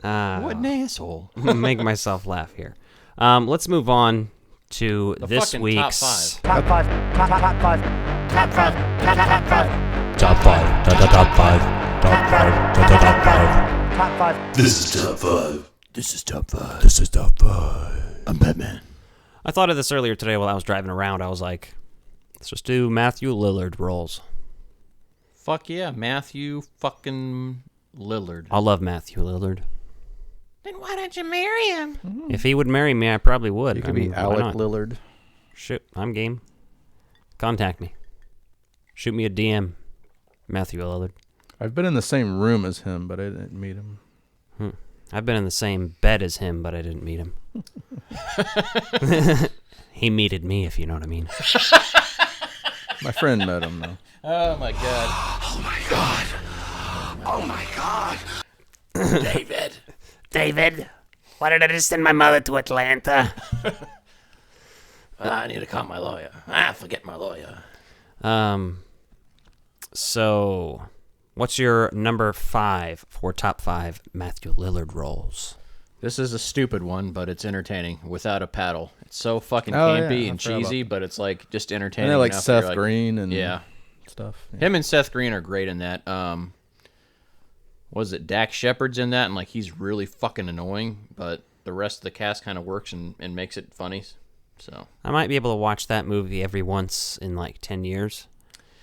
What an asshole. Make myself laugh here. Let's move on to this week's Top 5. Top 5. Top 5. Top 5. Top 5. Top 5. Top 5. Top 5. Top 5. Top 5. This is top 5. This is top 5. This is top 5. I'm Batman. I thought of this earlier today while I was driving around. I was like, let's just do Mathew Lillard roles. Fuck yeah, Mathew fucking Lillard. I love Mathew Lillard. Then why don't you marry him? If he would marry me, I probably would. You could be Alec Lillard. Shoot, I'm game. Contact me. Shoot me a DM, Mathew Lillard. I've been in the same room as him, but I didn't meet him. I've been in the same bed as him, but I didn't meet him. He meted me, if you know what I mean. My friend met him, though. Oh my god. Oh my god. Oh my god. David, why did I just send my mother to Atlanta? I need to call my lawyer. Forget my lawyer. So, what's your number 5 for top 5 Mathew Lillard roles? This is a stupid one, but it's entertaining. Without a Paddle. It's so fucking Oh, campy yeah, and cheesy, but it's like just entertaining. And they're like enough Seth you're like, Green and stuff. Yeah. Him and Seth Green are great in that. Was it Dak Shepard's in that? And like he's really fucking annoying, but the rest of the cast kind of works and makes it funny. So I might be able to watch that movie every once in like 10 years.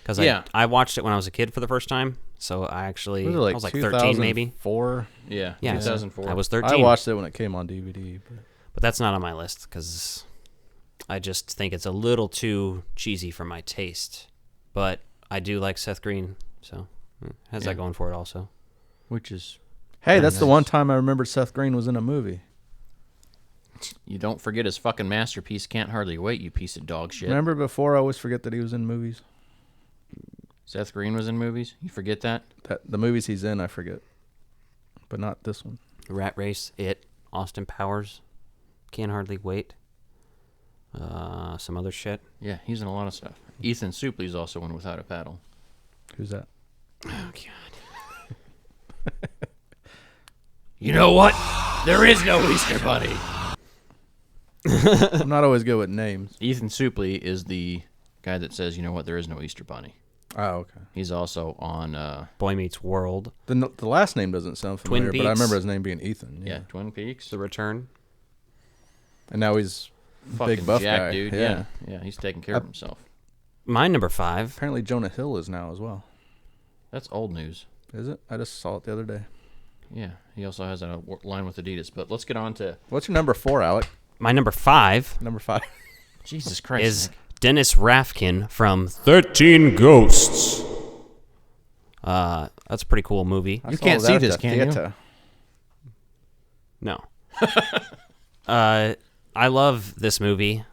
Because I watched it when I was a kid for the first time. So I was like 13 maybe. 4? Yeah, 2004. I was 13. I watched it when it came on DVD. But that's not on my list because I just think it's a little too cheesy for my taste. But I do like Seth Green, so has that going for it also. Which is... Hey, that's the one time I remember Seth Green was in a movie. You don't forget his fucking masterpiece, Can't Hardly Wait, you piece of dog shit. Remember before, I always forget that he was in movies. Seth Green was in movies? You forget that? The movies he's in, I forget. But not this one. Rat Race, It, Austin Powers, Can't Hardly Wait, some other shit. Yeah, he's in a lot of stuff. Ethan Suplee's also in Without a Paddle. Who's that? Oh, God. You know what? There is no Easter Bunny. I'm not always good with names. Ethan Suplee is the guy that says, you know what, there is no Easter Bunny. Oh, okay. He's also on... Boy Meets World. The last name doesn't sound familiar, Twin but I Peaks. remember his name being Ethan. Yeah, Twin Peaks. The Return. And now he's a Fucking big buff jack guy. dude. Yeah, he's taking care of himself. My number 5. Apparently Jonah Hill is now as well. That's old news. Is it? I just saw it the other day. Yeah, he also has a line with Adidas. But let's get on to... What's your number 4, Alec? My number 5. Number 5. Jesus Christ. Is Dennis Rafkin from 13 Ghosts. That's a pretty cool movie. You can't see this, can you? No. I love this movie.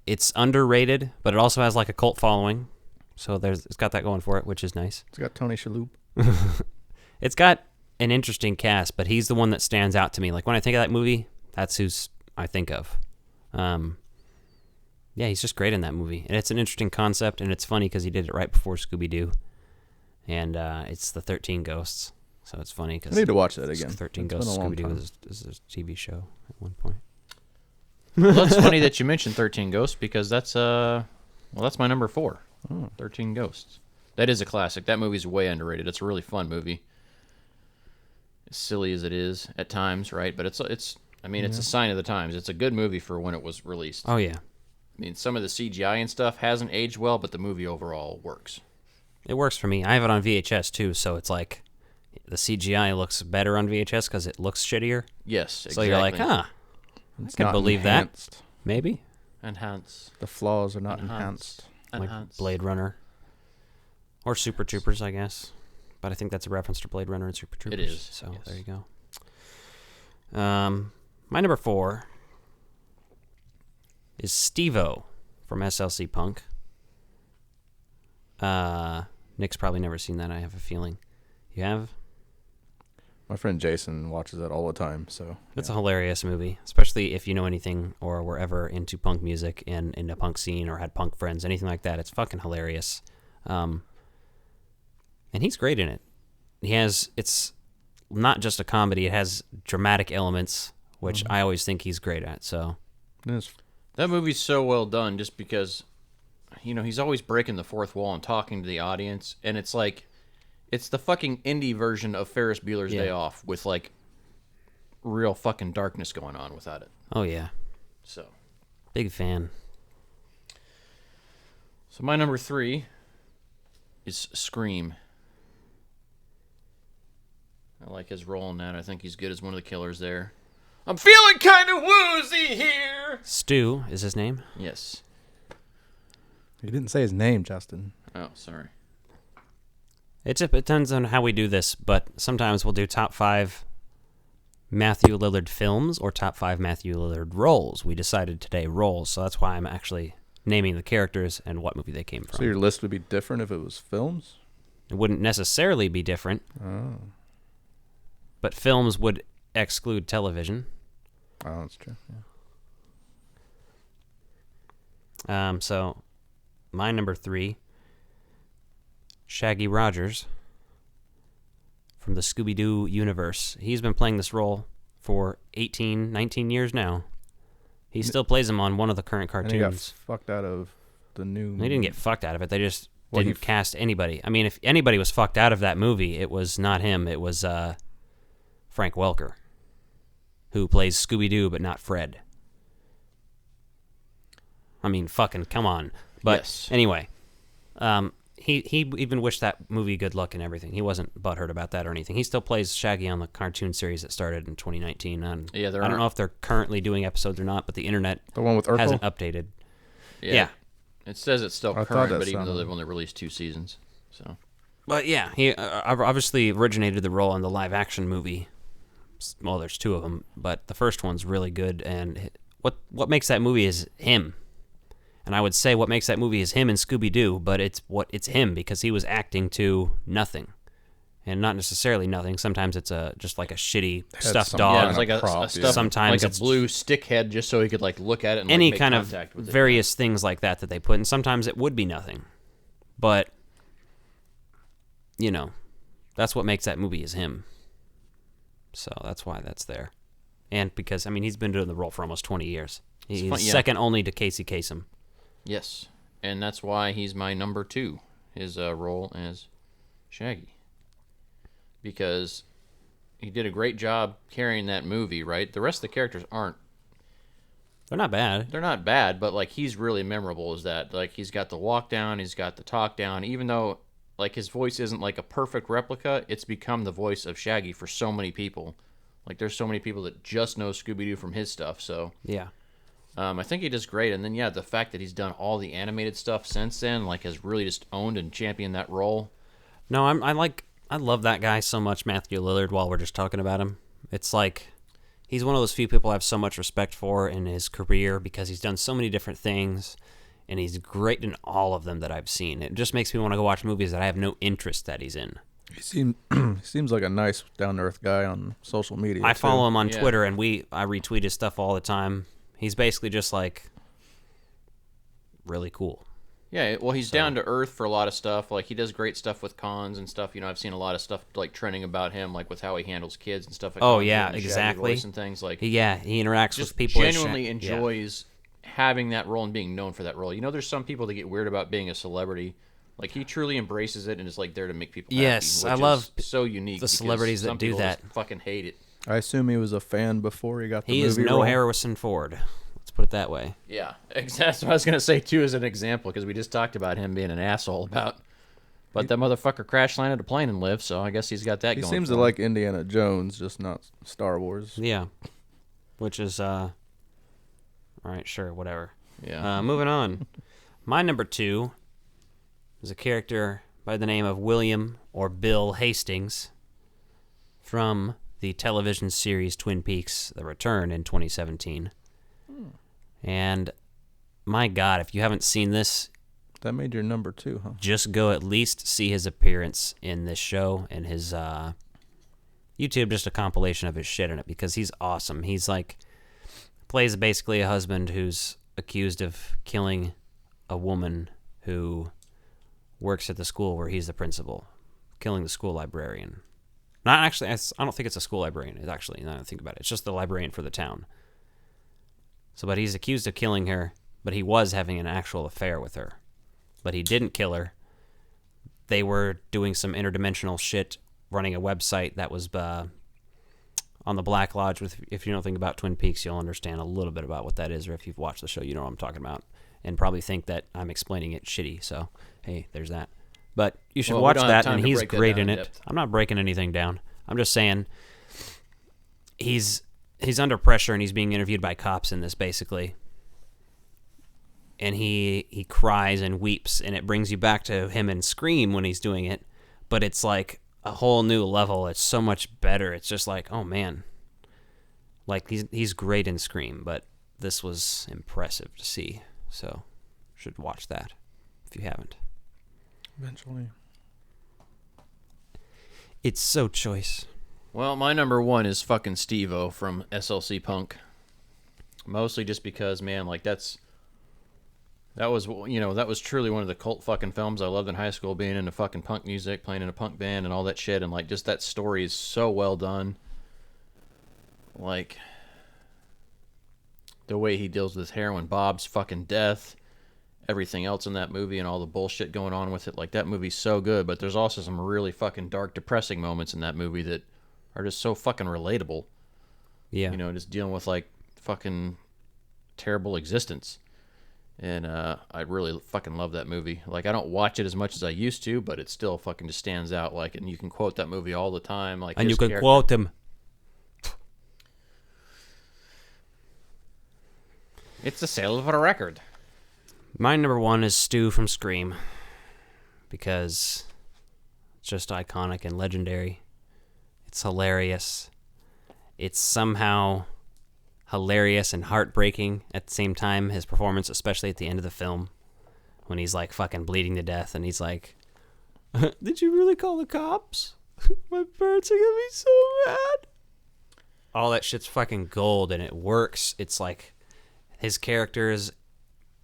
It's underrated, but it also has like a cult following. So it's got that going for it, which is nice. It's got Tony Shalhoub. It's got an interesting cast, but he's the one that stands out to me. Like when I think of that movie, that's who's I think of. Yeah, he's just great in that movie. And it's an interesting concept, and it's funny because he did it right before Scooby-Doo. And it's the 13 Ghosts. So it's funny because I need to watch that again. 13 Ghosts Scooby-Doo is a TV show at one point. Well, that's funny that you mentioned 13 Ghosts because that's my number 4. 13 Ghosts. That is a classic. That movie's way underrated. It's a really fun movie. As silly as it is at times, right? But it's it's a sign of the times. It's a good movie for when it was released. Oh, yeah. I mean, some of the CGI and stuff hasn't aged well, but the movie overall works. It works for me. I have it on VHS, too, so it's like the CGI looks better on VHS because it looks shittier. Yes, exactly. So you're like, I can believe enhanced. that. Maybe. Enhance. The flaws are not enhanced. Like Blade Runner. Or Super Troopers, I guess. But I think that's a reference to Blade Runner and Super Troopers. It is. So yes. there you go. My number 4 is Stevo from SLC Punk. Nick's probably never seen that, I have a feeling. You have? My friend Jason watches that all the time, so... It's a hilarious movie, especially if you know anything or were ever into punk music and in the punk scene or had punk friends, anything like that. It's fucking hilarious. And he's great in it. It's not just a comedy, it has dramatic elements, which I always think he's great at, so... That movie's so well done just because, he's always breaking the fourth wall and talking to the audience, and it's like, it's the fucking indie version of Ferris Bueller's Day Off with, like, real fucking darkness going on without it. Oh, yeah. So. Big fan. So my number 3 is Scream. I like his role in that. I think he's good as one of the killers there. I'm feeling kind of woozy here. Stu is his name? Yes. You didn't say his name, Justin. Oh, sorry. It depends on how we do this, but sometimes we'll do top 5 Mathew Lillard films or top 5 Mathew Lillard roles. We decided today roles, so that's why I'm actually naming the characters and what movie they came from. So your list would be different if it was films? It wouldn't necessarily be different. Oh. But films would exclude television. Oh, that's true. Yeah. So, my number 3, Shaggy Rogers from the Scooby-Doo universe. He's been playing this role for 18, 19 years now. He still plays him on one of the current cartoons. And he got fucked out of the new... They didn't get fucked out of it. They just didn't cast anybody. I mean, if anybody was fucked out of that movie, it was not him. It was Frank Welker, who plays Scooby-Doo but not Fred. I mean, fucking come on. But anyway, he even wished that movie good luck and everything. He wasn't butthurt about that or anything. He still plays Shaggy on the cartoon series that started in 2019. And I don't know if they're currently doing episodes or not, but the internet hasn't updated. Yeah. It says it's still current, but even though they've only released 2 seasons. So. But yeah, he obviously originated the role in the live-action movie. Well, there's 2 of them, but the first one's really good, and what makes that movie is him. And I would say what makes that movie is him and Scooby-Doo, but it's him because he was acting to nothing. And not necessarily nothing. Sometimes it's just like a shitty stuffed dog. Yeah, it's like a stuffed, sometimes like a blue stick head just so he could like look at it and any make kind of contact with various things like that they put. And sometimes it would be nothing. But, that's what makes that movie is him. So that's why that's there. And because, he's been doing the role for almost 20 years. He's second only to Casey Kasem. Yes. And that's why he's my number 2, his role as Shaggy. Because he did a great job carrying that movie, right? The rest of the characters aren't. They're not bad. They're not bad, but, like, he's really memorable as that. Like, he's got the walk down, he's got the talk down. Even though, like, his voice isn't, like, a perfect replica, it's become the voice of Shaggy for so many people. Like, there's so many people that just know Scooby-Doo from his stuff, so. Yeah. I think he does great. And then, the fact that he's done all the animated stuff since then, like, has really just owned and championed that role. No, I love that guy so much, Mathew Lillard, while we're just talking about him. It's like, he's one of those few people I have so much respect for in his career because he's done so many different things, and he's great in all of them that I've seen. It just makes me want to go watch movies that I have no interest that he's in. He seems like a nice, down-to-earth guy on social media. I follow him on Twitter, and I retweet his stuff all the time. He's basically just, like, really cool. Yeah, well, he's down to earth for a lot of stuff. Like, he does great stuff with cons and stuff. I've seen a lot of stuff, like, trending about him, like, with how he handles kids and stuff. Like oh, yeah, exactly. Voice and things. Like, he interacts with people. Genuinely enjoys having that role and being known for that role. There's some people that get weird about being a celebrity. Like, he truly embraces it and is, like, there to make people happy. Yes, I love so unique. The celebrities that do that. Just fucking hate it. I assume he was a fan before he got the movie He is no role. Harrison Ford. Let's put it that way. Yeah, that's what I was going to say, too, as an example, because we just talked about him being an asshole about... But that motherfucker crash landed a plane and lived, so I guess he's got that going. He seems to like Indiana Jones, just not Star Wars. Yeah, which is... All right, sure, whatever. Yeah. Moving on. My number 2 is a character by the name of William or Bill Hastings from the television series Twin Peaks: The Return in 2017. And my God, if you haven't seen this, that made your number 2, huh? Just go at least see his appearance in this show and his YouTube, just a compilation of his shit in it, because he's awesome. He's like, plays basically a husband who's accused of killing a woman who works at the school where he's the principal, killing the school librarian. Not actually, I don't think it's a school librarian. It's actually, now that I think about it, it's just the librarian for the town. So, but he's accused of killing her, but he was having an actual affair with her. But he didn't kill her. They were doing some interdimensional shit, running a website that was on the Black Lodge. If you know anything about Twin Peaks, you'll understand a little bit about what that is, or if you've watched the show, you know what I'm talking about, and probably think that I'm explaining it shitty. So, hey, there's that. But you should watch that, and he's great in it. I'm not breaking anything down. I'm just saying he's under pressure, and he's being interviewed by cops in this, basically. And he cries and weeps, and it brings you back to him in Scream when he's doing it. But it's like a whole new level. It's so much better. It's just like, oh, man. Like, he's great in Scream, but this was impressive to see. So, should watch that if you haven't. Eventually. It's so choice. Well, my number 1 is fucking Stevo from SLC Punk. Mostly just because, man, like, that was truly one of the cult fucking films I loved in high school, being into fucking punk music, playing in a punk band and all that shit, and like just that story is so well done. Like the way he deals with heroin Bob's fucking death, everything else in that movie and all the bullshit going on with it, like that movie's so good, but there's also some really fucking dark, depressing moments in that movie that are just so fucking relatable. Yeah. You know, just dealing with like fucking terrible existence. And I really fucking love that movie. Like, I don't watch it as much as I used to, but it still fucking just stands out. Like, and you can quote that movie all the time. Like, and you can quote him. It's the sale of a record. My number 1 is Stu from Scream, because it's just iconic and legendary. It's hilarious. It's somehow hilarious and heartbreaking at the same time, his performance, especially at the end of the film, when he's like fucking bleeding to death, and he's like, did you really call the cops? My parents are gonna be so mad. All that shit's fucking gold, and it works. It's like, his characters,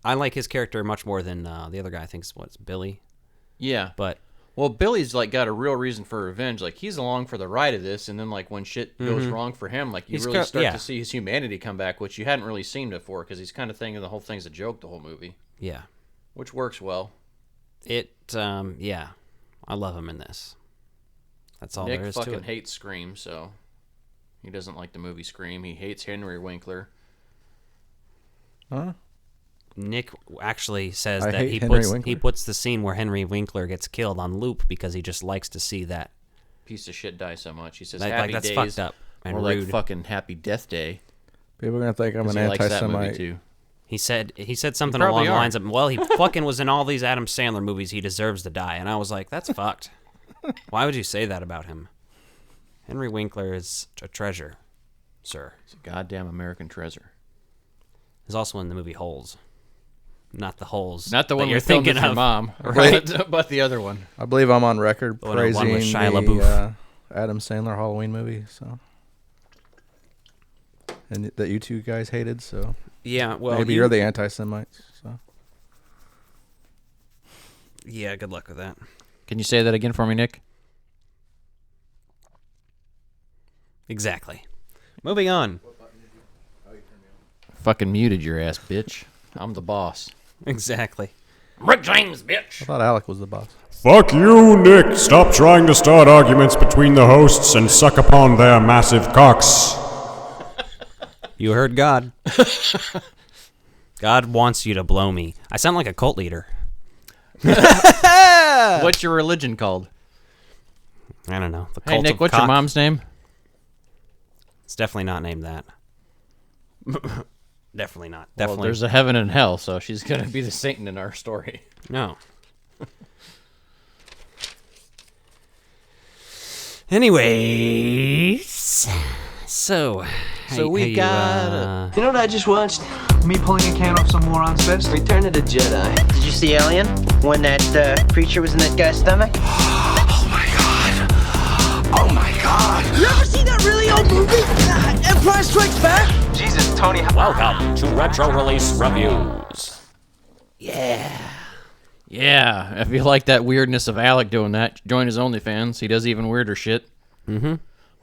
I like his character much more than the other guy. I think it's Billy. Yeah. But well, Billy's like got a real reason for revenge. Like, he's along for the ride of this, and then like when shit goes wrong for him, like you really start to see his humanity come back, which you hadn't really seen before, because he's kind of thinking the whole thing's a joke the whole movie. Yeah. Which works well. Yeah. I love him in this. That's all there is to it. Nick fucking hates Scream, so he doesn't like the movie Scream. He hates Henry Winkler. Huh? Nick actually says that he puts the scene where Henry Winkler gets killed on loop because he just likes to see that piece of shit die so much. He says like that's days, fucked up and or rude. like fucking Happy Death Day. People are gonna think I'm an anti-Semite too. He said something along the lines of, well, he fucking was in all these Adam Sandler movies. He deserves to die. And I was like, that's fucked. Why would you say that about him? Henry Winkler is a treasure, sir. He's a goddamn American treasure. He's also in the movie Holes. Not the Holes. Not the one you're thinking of your mom, right? But the other one. I believe I'm on record praising the Adam Sandler Halloween movie. So, and that you two guys hated. So yeah, well, maybe you're the anti-Semites. So yeah, good luck with that. Can you say that again for me, Nick? Exactly. Moving on. Fucking muted your ass, bitch. I'm the boss. Exactly. Rick James, bitch. I thought Alec was the boss. Fuck you, Nick. Stop trying to start arguments between the hosts and suck upon their massive cocks. You heard God. God wants you to blow me. I sound like a cult leader. What's your religion called? I don't know. The Hey, cult Nick, of what's cock. your mom's name? It's definitely not named that. Definitely not. Well, Definitely. there's a heaven and hell, so she's going to be the Satan in our story. No. Anyways, so we got. You know what I just watched? Me pulling a can off some moron's fist? Return of the Jedi. Did you see Alien? When that creature was in that guy's stomach? Oh my god! You ever seen that really old movie? Empire Strikes Back? Jesus, Tony. Welcome to Retro Release Reviews. Yeah, if you like that weirdness of Alec doing that, join his OnlyFans. He does even weirder shit. Mm-hmm.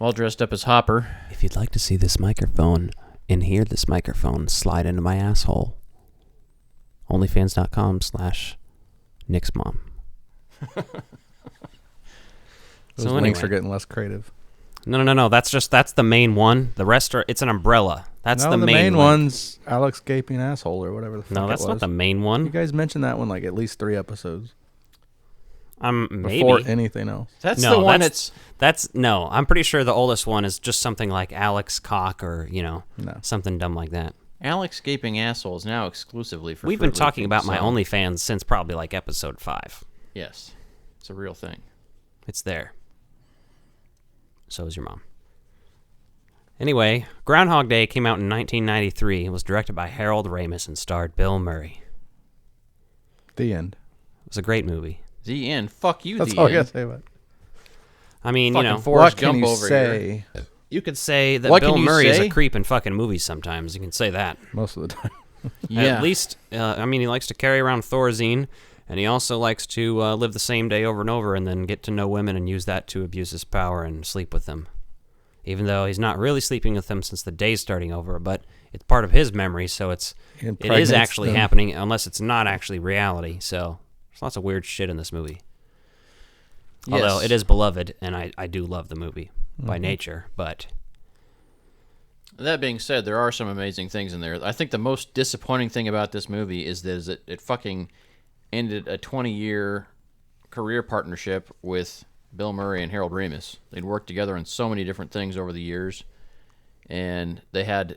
All dressed up as Hopper. If you'd like to see this microphone and hear this microphone slide into my asshole, onlyfans.com/Nick's mom. Those links are getting less creative. No. That's the main one. The rest are, it's an umbrella. That's the main one's Alex gaping asshole or whatever the fuck. No, that's not the main one. You guys mentioned that one like at least 3 episodes. Maybe. Before anything else. That's the one no, I'm pretty sure the oldest one is just something like Alex Cock or, something dumb like that. Alex gaping asshole is now exclusively for We've been talking about my OnlyFans since probably like episode 5. Yes. It's a real thing. It's there. So is your mom. Anyway, Groundhog Day came out in 1993 and was directed by Harold Ramis and starred Bill Murray. The end. It was a great movie. The end. Fuck you, That's the all end. I gotta say about it. I mean, fucking what Forrest can Gump you over say? here. You could say that What Bill can you Murray is say? a creep in fucking movies sometimes. You can say that. Most of the time. Yeah. At least, he likes to carry around Thorazine, and he also likes to live the same day over and over and then get to know women and use that to abuse his power and sleep with them. Even though he's not really sleeping with them since the day's starting over, but it's part of his memory, so it is actually happening, unless it's not actually reality. So there's lots of weird shit in this movie. Yes. Although it is beloved, and I do love the movie by nature, but... That being said, there are some amazing things in there. I think the most disappointing thing about this movie is that it fucking ended a 20-year career partnership with Bill Murray and Harold Ramis. They'd worked together on so many different things over the years, and they had...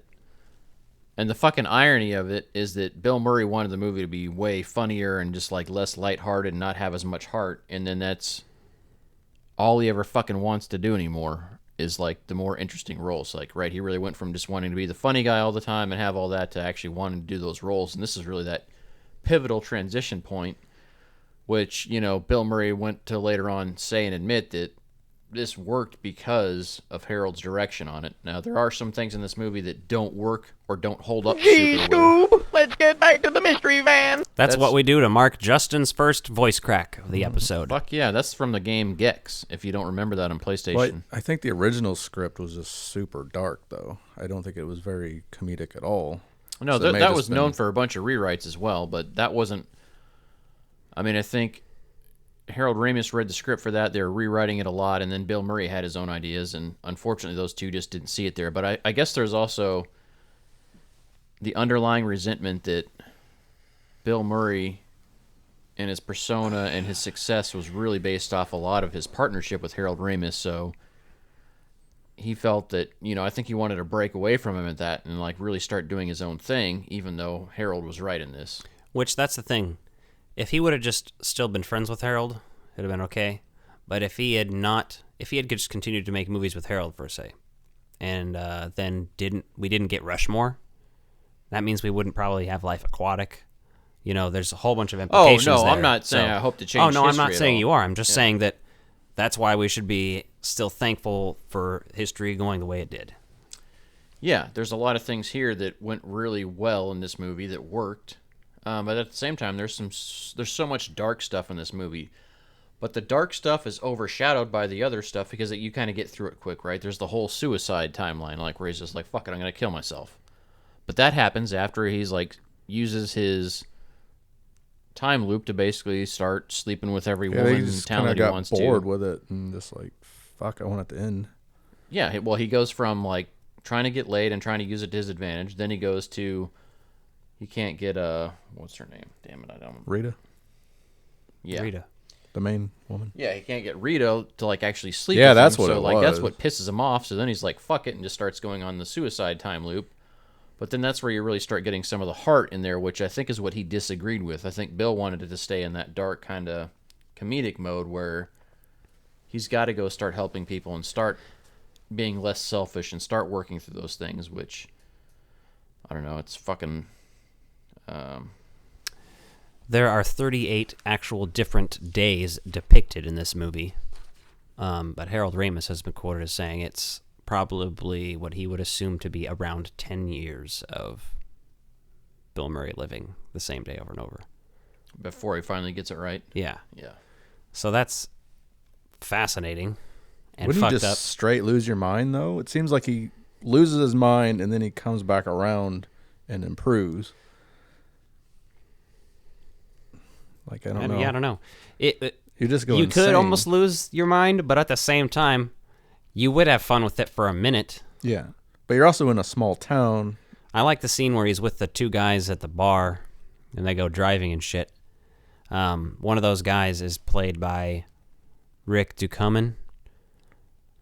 And the fucking irony of it is that Bill Murray wanted the movie to be way funnier and just like less lighthearted and not have as much heart, and then that's all he ever fucking wants to do anymore is like the more interesting roles. Like, right, he really went from just wanting to be the funny guy all the time and have all that to actually wanting to do those roles, and this is really that pivotal transition point, which, Bill Murray went to later on say and admit that this worked because of Harold's direction on it. Now, there are some things in this movie that don't work or don't hold up super well. Let's get back to the mystery van. That's what we do to mark Justin's first voice crack of the episode. Fuck yeah, that's from the game Gex, if you don't remember that on PlayStation. Well, I think the original script was just super dark, though. I don't think it was very comedic at all. No, So that was known for a bunch of rewrites as well, but that wasn't... I mean, I think Harold Ramis read the script for that. They were rewriting it a lot, and then Bill Murray had his own ideas, and unfortunately those two just didn't see it there. But I guess there's also the underlying resentment that Bill Murray and his persona and his success was really based off a lot of his partnership with Harold Ramis, so he felt that, I think he wanted to break away from him at that and like really start doing his own thing, even though Harold was right in this. Which, that's the thing. If he would have just still been friends with Harold, it would have been okay. But if he had just continued to make movies with Harold, per se, and then we didn't get Rushmore, that means we wouldn't probably have Life Aquatic. There's a whole bunch of implications there. I'm not saying I hope to change I'm history not saying at all. you are. I'm just saying that that's why we should be still thankful for history going the way it did. Yeah, there's a lot of things here that went really well in this movie that worked. But at the same time, there's so much dark stuff in this movie. But the dark stuff is overshadowed by the other stuff because you kind of get through it quick, right? There's the whole suicide timeline, like where he's just like, fuck it, I'm going to kill myself. But that happens after he's like, uses his time loop to basically start sleeping with every woman in town that he wants to. He got bored with it and just like, fuck, I want it to end. Yeah, well, he goes from like trying to get laid and trying to use it to his advantage. Then he goes to... He can't get what's her name? Damn it, I don't... Rita? Yeah. Rita. The main woman? Yeah, he can't get Rita to like actually sleep with him. That's what so, it like, was. that's what pisses him off. So then he's like, fuck it, and just starts going on the suicide time loop. But then that's where you really start getting some of the heart in there, which I think is what he disagreed with. I think Bill wanted it to stay in that dark kind of comedic mode where he's got to go start helping people and start being less selfish and start working through those things, which, I don't know, it's fucking... There are 38 actual different days depicted in this movie, but Harold Ramis has been quoted as saying it's probably what he would assume to be around 10 years of Bill Murray living the same day over and over. Before he finally gets it right? Yeah. Yeah. So that's fascinating and Wouldn't fucked you just up. straight lose your mind, though? It seems like he loses his mind and then he comes back around and improves. Like, I don't know. Yeah, I don't know. You just go You insane. could almost lose your mind, but at the same time, you would have fun with it for a minute. Yeah. But you're also in a small town. I like the scene where he's with the two guys at the bar and they go driving and shit. One of those guys is played by Rick Ducommun,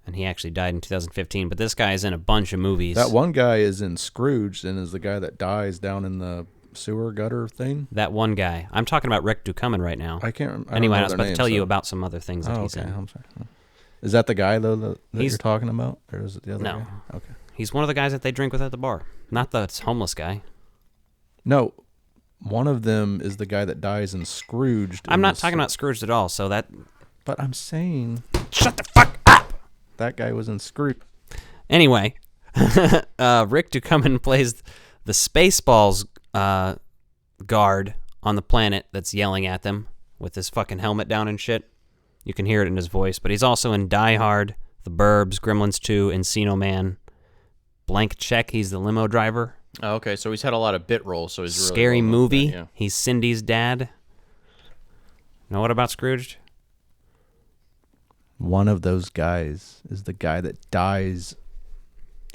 and he actually died in 2015, but this guy is in a bunch of movies. That one guy is in Scrooge and is the guy that dies down in the sewer gutter thing. That one guy. I'm talking about Rick Ducommun right now. I can't remember. Anyway, I was about to tell you about some other things that he's in. I'm sorry. Is that the guy, though, that you're talking about? Or is it the other guy? No. Okay. He's one of the guys that they drink with at the bar. Not the homeless guy. No. One of them is the guy that dies in Scrooge. I'm not talking about Scrooge at all, so that... But I'm saying... Shut the fuck up! That guy was in Scrooge. Anyway, Rick Ducommun plays the Spaceballs guard on the planet that's yelling at them with his fucking helmet down and shit. You can hear it in his voice, but he's also in Die Hard, The Burbs, Gremlins 2, Encino Man, Blank Check. He's the limo driver. Oh, okay, so he's had a lot of bit roles, so he's really Scary well known for Movie. that, yeah. He's Cindy's dad. Know what about Scrooge? One of those guys is the guy that dies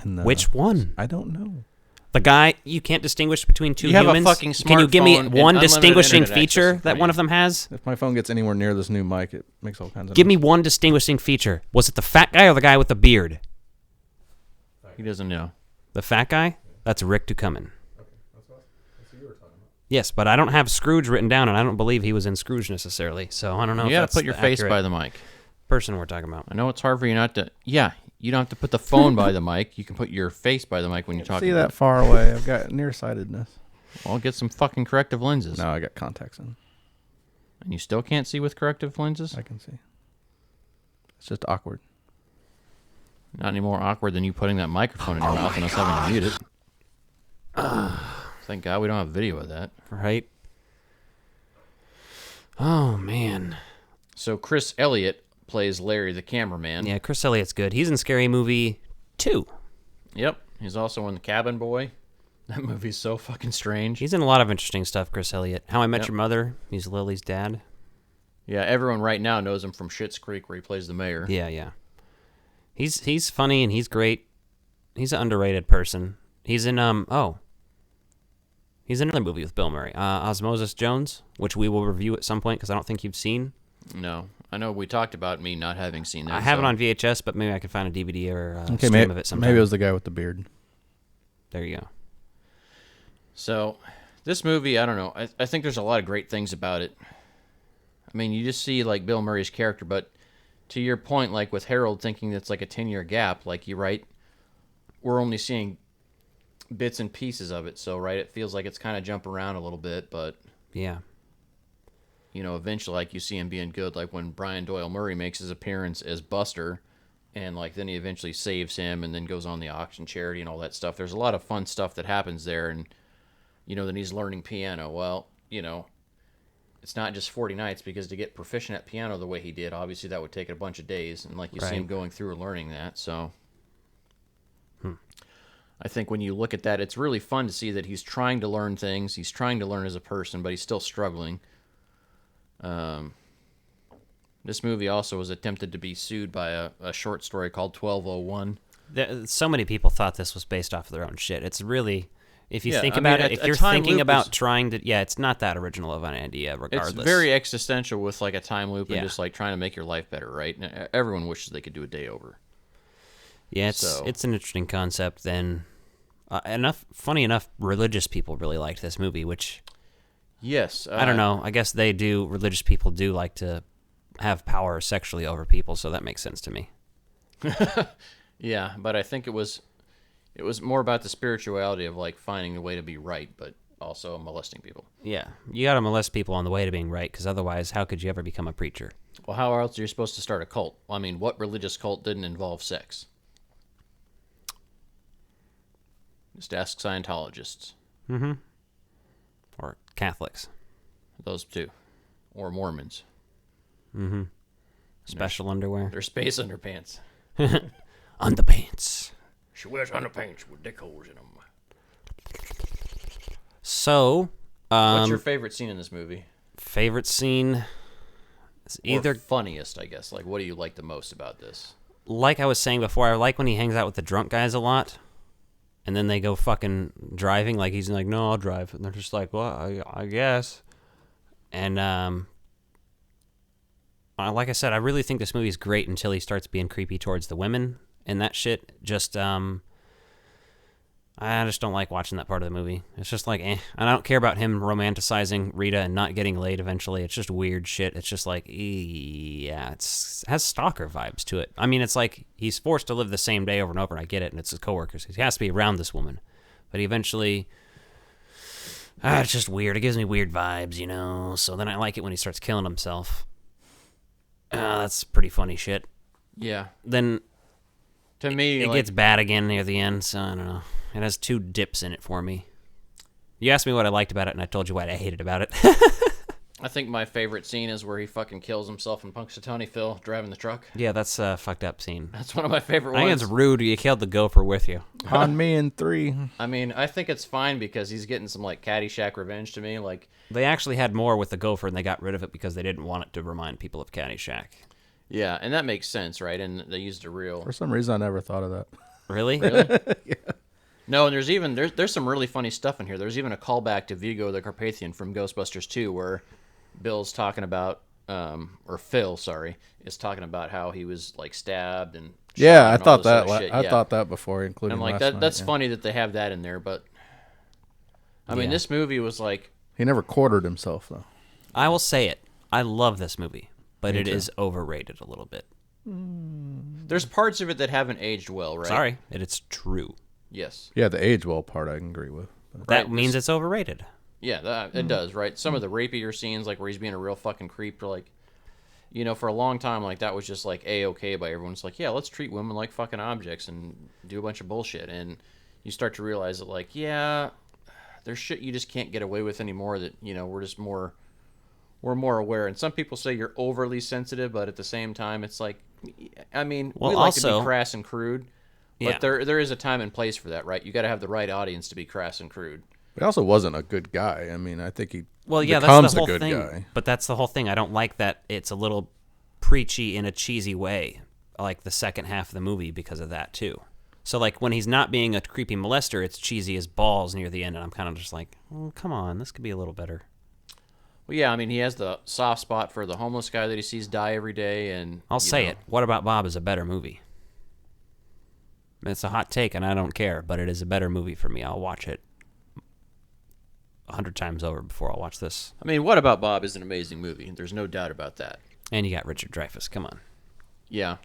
in the... Which one? I don't know. The guy, you can't distinguish between two You have a humans? fucking Can you give me smartphone and one unlimited distinguishing internet feature access. that one of them has? If my phone gets anywhere near this new mic, it makes all kinds of Give me one distinguishing feature. Was it the fat guy or the guy with the beard? He doesn't know. The fat guy? That's Rick Ducommun. Yes, but I don't have Scrooge written down, and I don't believe he was in Scrooge necessarily, so I don't know You if gotta that's put your the face accurate by the mic. person we're talking about. I know it's hard for you not to... Yeah, you don't have to put the phone by the mic. You can put your face by the mic when you're talking. See that far away. I've got nearsightedness. Well, get some fucking corrective lenses. No, I got contacts in. And you still can't see with corrective lenses? I can see. It's just awkward. Not any more awkward than you putting that microphone in your mouth and us having to mute it. Thank God we don't have video of that. Right? Oh, man. So Chris Elliott plays Larry the cameraman. Yeah, Chris Elliott's good. He's in Scary Movie 2. Yep. He's also in The Cabin Boy. That movie's so fucking strange. He's in a lot of interesting stuff, Chris Elliott. How I Met Yep. Your Mother. He's Lily's dad. Yeah, everyone right now knows him from Schitt's Creek where he plays the mayor. Yeah, yeah. He's funny and he's great. He's an underrated person. He's in he's in another movie with Bill Murray, Osmosis Jones, which we will review at some point because I don't think you've seen. No, I know we talked about me not having seen that. I have it on VHS, but maybe I can find a DVD or Okay, stream of it sometime. maybe it was the guy with the beard. There you go. So, this movie, I don't know. I think there's a lot of great things about it. I mean, you just see like Bill Murray's character, but to your point, like with Harold thinking that's like a 10-year gap, like you're right, we're only seeing bits and pieces of it. So, right, it feels like it's kind of jumping around a little bit, but yeah, you know, eventually, like you see him being good, like when Brian Doyle Murray makes his appearance as Buster, and like then he eventually saves him, and then goes on the auction charity and all that stuff. There's a lot of fun stuff that happens there, and you know, then he's learning piano. Well, you know, it's not just 40 nights, because to get proficient at piano the way he did, obviously that would take a bunch of days, and like you see him going through and learning that. So I think when you look at that, it's really fun to see that he's trying to learn things. He's trying to learn as a person, but he's still struggling. This movie also was attempted to be sued by a short story called 1201. So many people thought this was based off of their own shit. It's really, if you think I about mean, it, if a you're time thinking loop about is- trying to, it's not that original of an idea, regardless. It's very existential with like a time loop and Yeah. just like trying to make your life better, right? And everyone wishes they could do a day over. Yeah, it's an interesting concept. Then, funny enough, religious people really liked this movie, which Yes, I don't know. I guess they do. Religious people do like to have power sexually over people, so that makes sense to me. Yeah, but I think it was more about the spirituality of like finding a way to be right, but also molesting people. Yeah, you gotta molest people on the way to being right, because otherwise, how could you ever become a preacher? Well, how else are you supposed to start a cult? I mean, what religious cult didn't involve sex? Just ask Scientologists. Mm-hmm. Or Catholics. Those two. Or Mormons. Mm-hmm. Special underwear. They're space underpants. Underpants. She wears underpants with dick holes in them. So, what's your favorite scene in this movie? Favorite scene is either... Or funniest, I guess. Like, what do you like the most about this? Like I was saying before, I like when he hangs out with the drunk guys a lot. And then they go fucking driving. Like, he's like, no, I'll drive. And they're just like, well, I guess. And, like I said, I really think this movie's great until he starts being creepy towards the women. And that shit just, I just don't like watching that part of the movie. It's just like, And I don't care about him romanticizing Rita and not getting laid eventually. It's just weird shit. It's just like, yeah, it has stalker vibes to it. I mean, it's like he's forced to live the same day over and over, and I get it, and it's his coworkers. He has to be around this woman. But he eventually, it's just weird. It gives me weird vibes, you know? So then I like it when he starts killing himself. That's pretty funny shit. Yeah. Then to me, it gets bad again near the end, so I don't know. It has two dips in it for me. You asked me what I liked about it, and I told you what I hated about it. I think my favorite scene is where he fucking kills himself and Punxsutawney Phil driving the truck. Yeah, that's a fucked up scene. That's one of my favorite ones. I think it's rude you killed the gopher with you. On me in 3. I mean, I think it's fine because he's getting some, like, Caddyshack revenge to me. Like, they actually had more with the gopher, and they got rid of it because they didn't want it to remind people of Caddyshack. Yeah, and that makes sense, right? And they used a real... For some reason, I never thought of that. Really? Really? Yeah. No, and there's some really funny stuff in here. There's even a callback to Vigo the Carpathian from Ghostbusters 2 where Bill's talking about, or Phil, sorry, is talking about how he was like stabbed and yeah, I and thought all this that. sort of shit. I thought that before, including. I'm like last that's night, funny that they have that in there, but I mean, this movie was like he never quartered himself though. I will say it. I love this movie, but Me it too. is overrated a little bit. There's parts of it that haven't aged well, right? Sorry, it's true. Yes. Yeah, the age well part I can agree with. That means it's overrated. Yeah, it does, right? Some of the rapier scenes, like where he's being a real fucking creep, are like, you know, for a long time, like that was just like A-okay by everyone. It's like, yeah, let's treat women like fucking objects and do a bunch of bullshit. And you start to realize that, like, yeah, there's shit you just can't get away with anymore. That, you know, we're more aware. And some people say you're overly sensitive, but at the same time, it's like, I mean, we like to be crass and crude. But there is a time and place for that, right? You got to have the right audience to be crass and crude. He also wasn't a good guy. I mean, I think he becomes that's the whole a good thing. guy. But that's the whole thing. I don't like that it's a little preachy in a cheesy way, like the second half of the movie because of that too. So like when he's not being a creepy molester, it's cheesy as balls near the end, and I'm kind of just like, oh, come on, this could be a little better. Well, yeah, I mean, he has the soft spot for the homeless guy that he sees die every day, and I'll say it. What About Bob is a better movie. It's a hot take, and I don't care, but it is a better movie for me. I'll watch it 100 times over before I'll watch this. I mean, What About Bob is an amazing movie. There's no doubt about that. And you got Richard Dreyfuss. Come on. Yeah.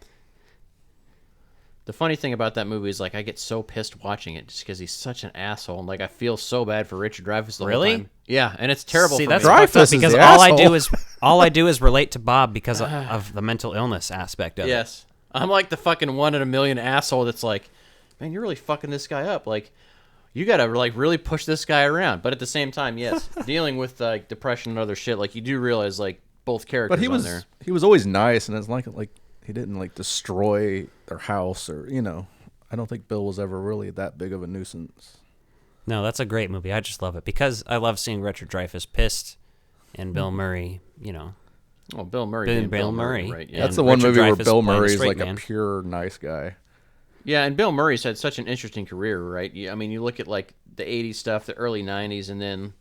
The funny thing about that movie is, like, I get so pissed watching it just because he's such an asshole. And, like, I feel so bad for Richard Dreyfuss the whole time. Yeah, and it's terrible for that's me. fucked up because all I do is relate to Bob because of the mental illness aspect of it. Yes. I'm like the fucking 1 in a million asshole that's like, man, you're really fucking this guy up. Like, you got to, like, really push this guy around. But at the same time, yes, dealing with, like, depression and other shit, like, you do realize, like, both characters on there. He was always nice, and it's like he didn't, like, destroy their house or, you know. I don't think Bill was ever really that big of a nuisance. No, that's a great movie. I just love it because I love seeing Richard Dreyfuss pissed and Bill Murray, you know. Well, Bill Murray. Bill Murray. Right? Yeah. That's the one Richard movie where Dreyfuss Bill playing a Murray's straight like man. a pure nice guy. Yeah, and Bill Murray's had such an interesting career, right? I mean, you look at, like, the 80s stuff, the early 90s, and then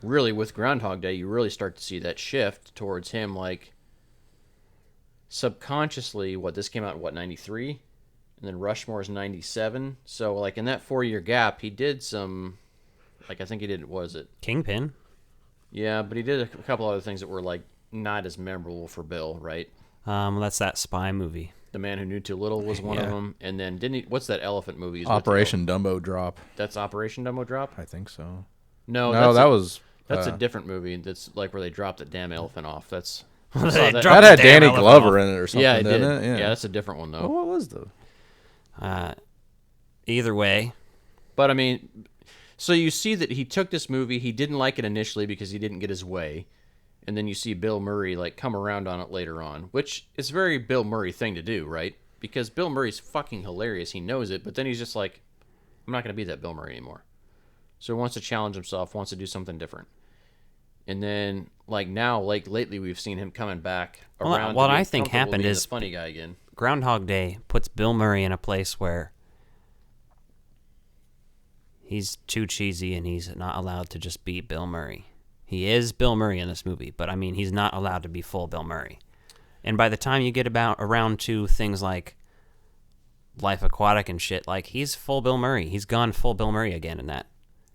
really with Groundhog Day, you really start to see that shift towards him, like, subconsciously, this came out in, 93? And then Rushmore's 97. So, like, in that 4-year gap, he did some, like, I think he did, what was it? Kingpin. Yeah, but he did a couple other things that were, like, not as memorable for Bill, right? That's that spy movie. The Man Who Knew Too Little was one of them, and then didn't he? What's that elephant movie? Operation Dumbo Drop. That's Operation Dumbo Drop. I think so. No, that's a different movie. That's like where they dropped that damn elephant off. That's that had Danny Glover in it or something. Yeah, it did. Didn't it? Yeah, that's a different one though. What was the? Either way, but I mean, so you see that he took this movie. He didn't like it initially because he didn't get his way. And then you see Bill Murray like come around on it later on, which is a very Bill Murray thing to do, right? Because Bill Murray's fucking hilarious. He knows it, but then he's just like, I'm not going to be that Bill Murray anymore. So he wants to challenge himself, wants to do something different. And then like now, like lately, we've seen him coming back around. What I think happened is the funny guy again. Groundhog Day puts Bill Murray in a place where he's too cheesy and he's not allowed to just be Bill Murray. He is Bill Murray in this movie, but I mean, he's not allowed to be full Bill Murray. And by the time you get around to things like Life Aquatic and shit, like he's full Bill Murray. He's gone full Bill Murray again in that.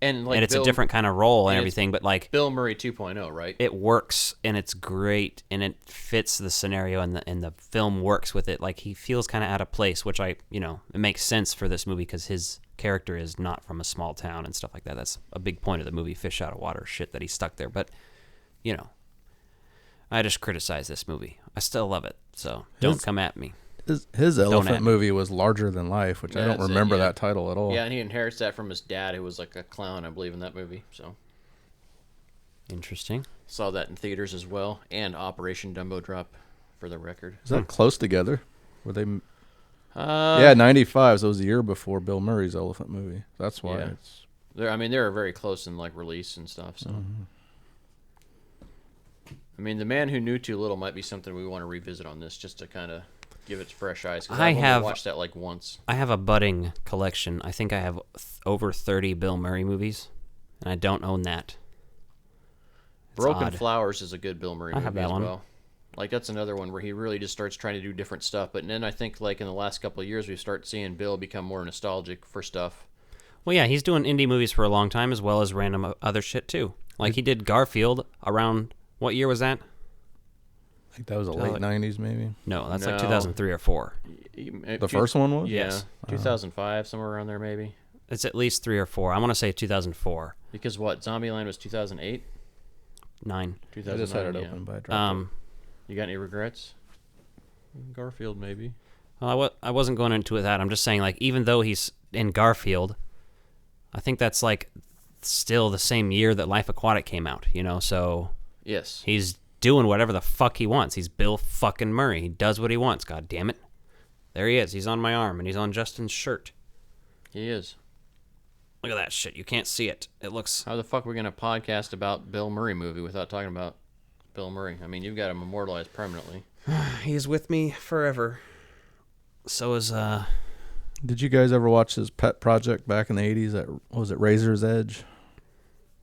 And like it's a different kind of role and everything, but like Bill Murray 2.0, right? It works and it's great and it fits the scenario and the film works with it. Like he feels kind of out of place, which it makes sense for this movie because his character is not from a small town and stuff like that. That's a big point of the movie, fish out of water shit that he's stuck there. But, I just criticize this movie. I still love it, so don't come at me. His elephant movie was Larger Than Life, which I don't remember that title at all. Yeah, and he inherits that from his dad, who was like a clown, I believe, in that movie. So interesting. Saw that in theaters as well, and Operation Dumbo Drop, for the record. Is that close together? Were they? Yeah, 95. So it was the year before Bill Murray's elephant movie. That's why it's. They're very close in like release and stuff. So. I mean, The Man Who Knew Too Little might be something we want to revisit on this, just to kind of give it fresh eyes. Because I've only watched that like once. I have a budding collection. I think I have over 30 Bill Murray movies, and I don't own that. It's Broken odd. Flowers is a good Bill Murray movie as one. well. Like that's another one where he really just starts trying to do different stuff. But then I think like in the last couple of years, we start seeing Bill become more nostalgic for stuff. Well, yeah, he's doing indie movies for a long time as well as random other shit too. Like he did Garfield around. What year was that? I think that was the late 90s, maybe. No, that's like 2003 or 4. The first one was? Yes. 2005, somewhere around there, maybe. It's at least 3 or 4. I want to say 2004. Because what? Zombieland was 2008? 9. 2009, I just had it open, but I dropped it. You got any regrets? Garfield, maybe. Well, I wasn't going into that. I'm just saying, like, even though he's in Garfield, I think that's like still the same year that Life Aquatic came out, so yes, he's doing whatever the fuck he wants. He's Bill fucking Murray. He does what he wants, god damn it. There he is. He's on my arm and he's on Justin's shirt. He is. Look at that shit. You can't see it. It looks... How the fuck are we going to podcast about Bill Murray movie without talking about Bill Murray? I mean, you've got him immortalized permanently. He's with me forever. So is Did you guys ever watch his pet project back in the 80s at, what was it, Razor's Edge?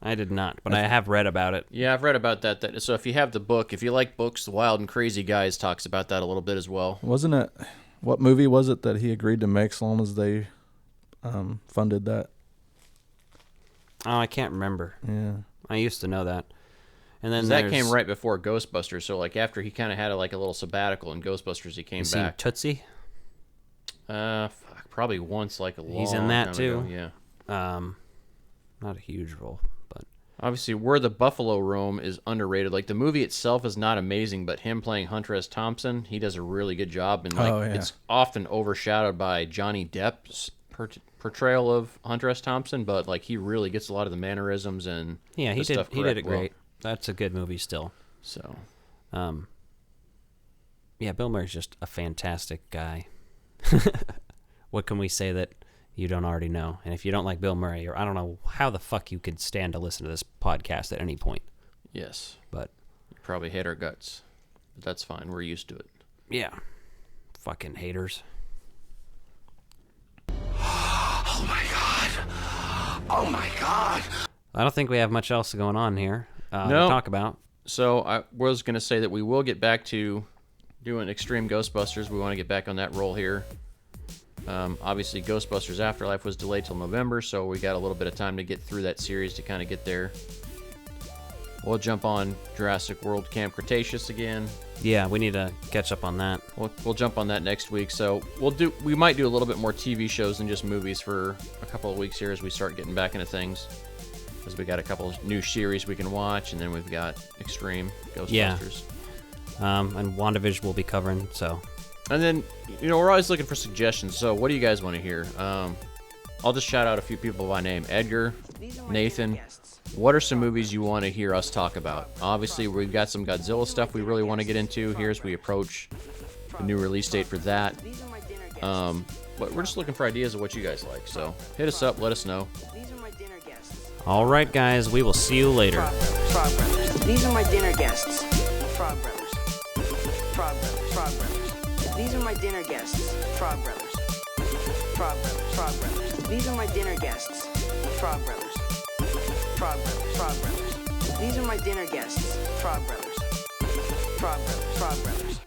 I did not, but I have read about it. Yeah, I've read about that. So if you have the book, if you like books, The Wild and Crazy Guys talks about that a little bit as well. Wasn't it, what movie was it that he agreed to make so long as they funded that? Oh, I can't remember. Yeah. I used to know that. And then that came right before Ghostbusters, so like after he kind of had a little sabbatical in Ghostbusters, he came back. Tootsie? Probably once, like a long He's in that time too. Ago. Yeah. Not a huge role, but obviously Where the Buffalo Roam is underrated. Like the movie itself is not amazing, but him playing Hunter S. Thompson, he does a really good job, and it's often overshadowed by Johnny Depp's portrayal of Hunter S. Thompson, but like he really gets a lot of the mannerisms and he did it great. Well. That's a good movie still. So, yeah, Bill Murray's just a fantastic guy. What can we say that you don't already know? And if you don't like Bill Murray, or I don't know how the fuck you could stand to listen to this podcast at any point. Yes, but you probably hate our guts. But that's fine. We're used to it. Yeah, fucking haters. Oh my god! Oh my god! I don't think we have much else going on here to talk about. So I was going to say that we will get back to doing Extreme Ghostbusters. We want to get back on that roll here. Obviously, Ghostbusters Afterlife was delayed till November, so we got a little bit of time to get through that series to kind of get there. We'll jump on Jurassic World Camp Cretaceous again. Yeah, we need to catch up on that. We'll jump on that next week. So we might do a little bit more TV shows than just movies for a couple of weeks here as we start getting back into things. Because we got a couple of new series we can watch, and then we've got Extreme Ghostbusters. Yeah. And Wandavision we'll be covering. So. And then we're always looking for suggestions. So what do you guys want to hear? I'll just shout out a few people by name. Edgar, Nathan. What are some movies you want to hear us talk about? Obviously, we've got some Godzilla stuff we really want to get into here as we approach the new release date for that. But we're just looking for ideas of what you guys like. So hit us up, let us know. All right, guys, we will see you later. Frog Brothers. These are my dinner guests. Frog Brothers. Frog Brothers. Frog Brothers. These are my dinner guests. Frog Brothers. Frog Brothers. Frog Brothers. These are my dinner guests. Frog Brothers. Frog Brothers, Frog Brothers. These are my dinner guests. Frog Brothers. Frog Brothers, Frog Brothers.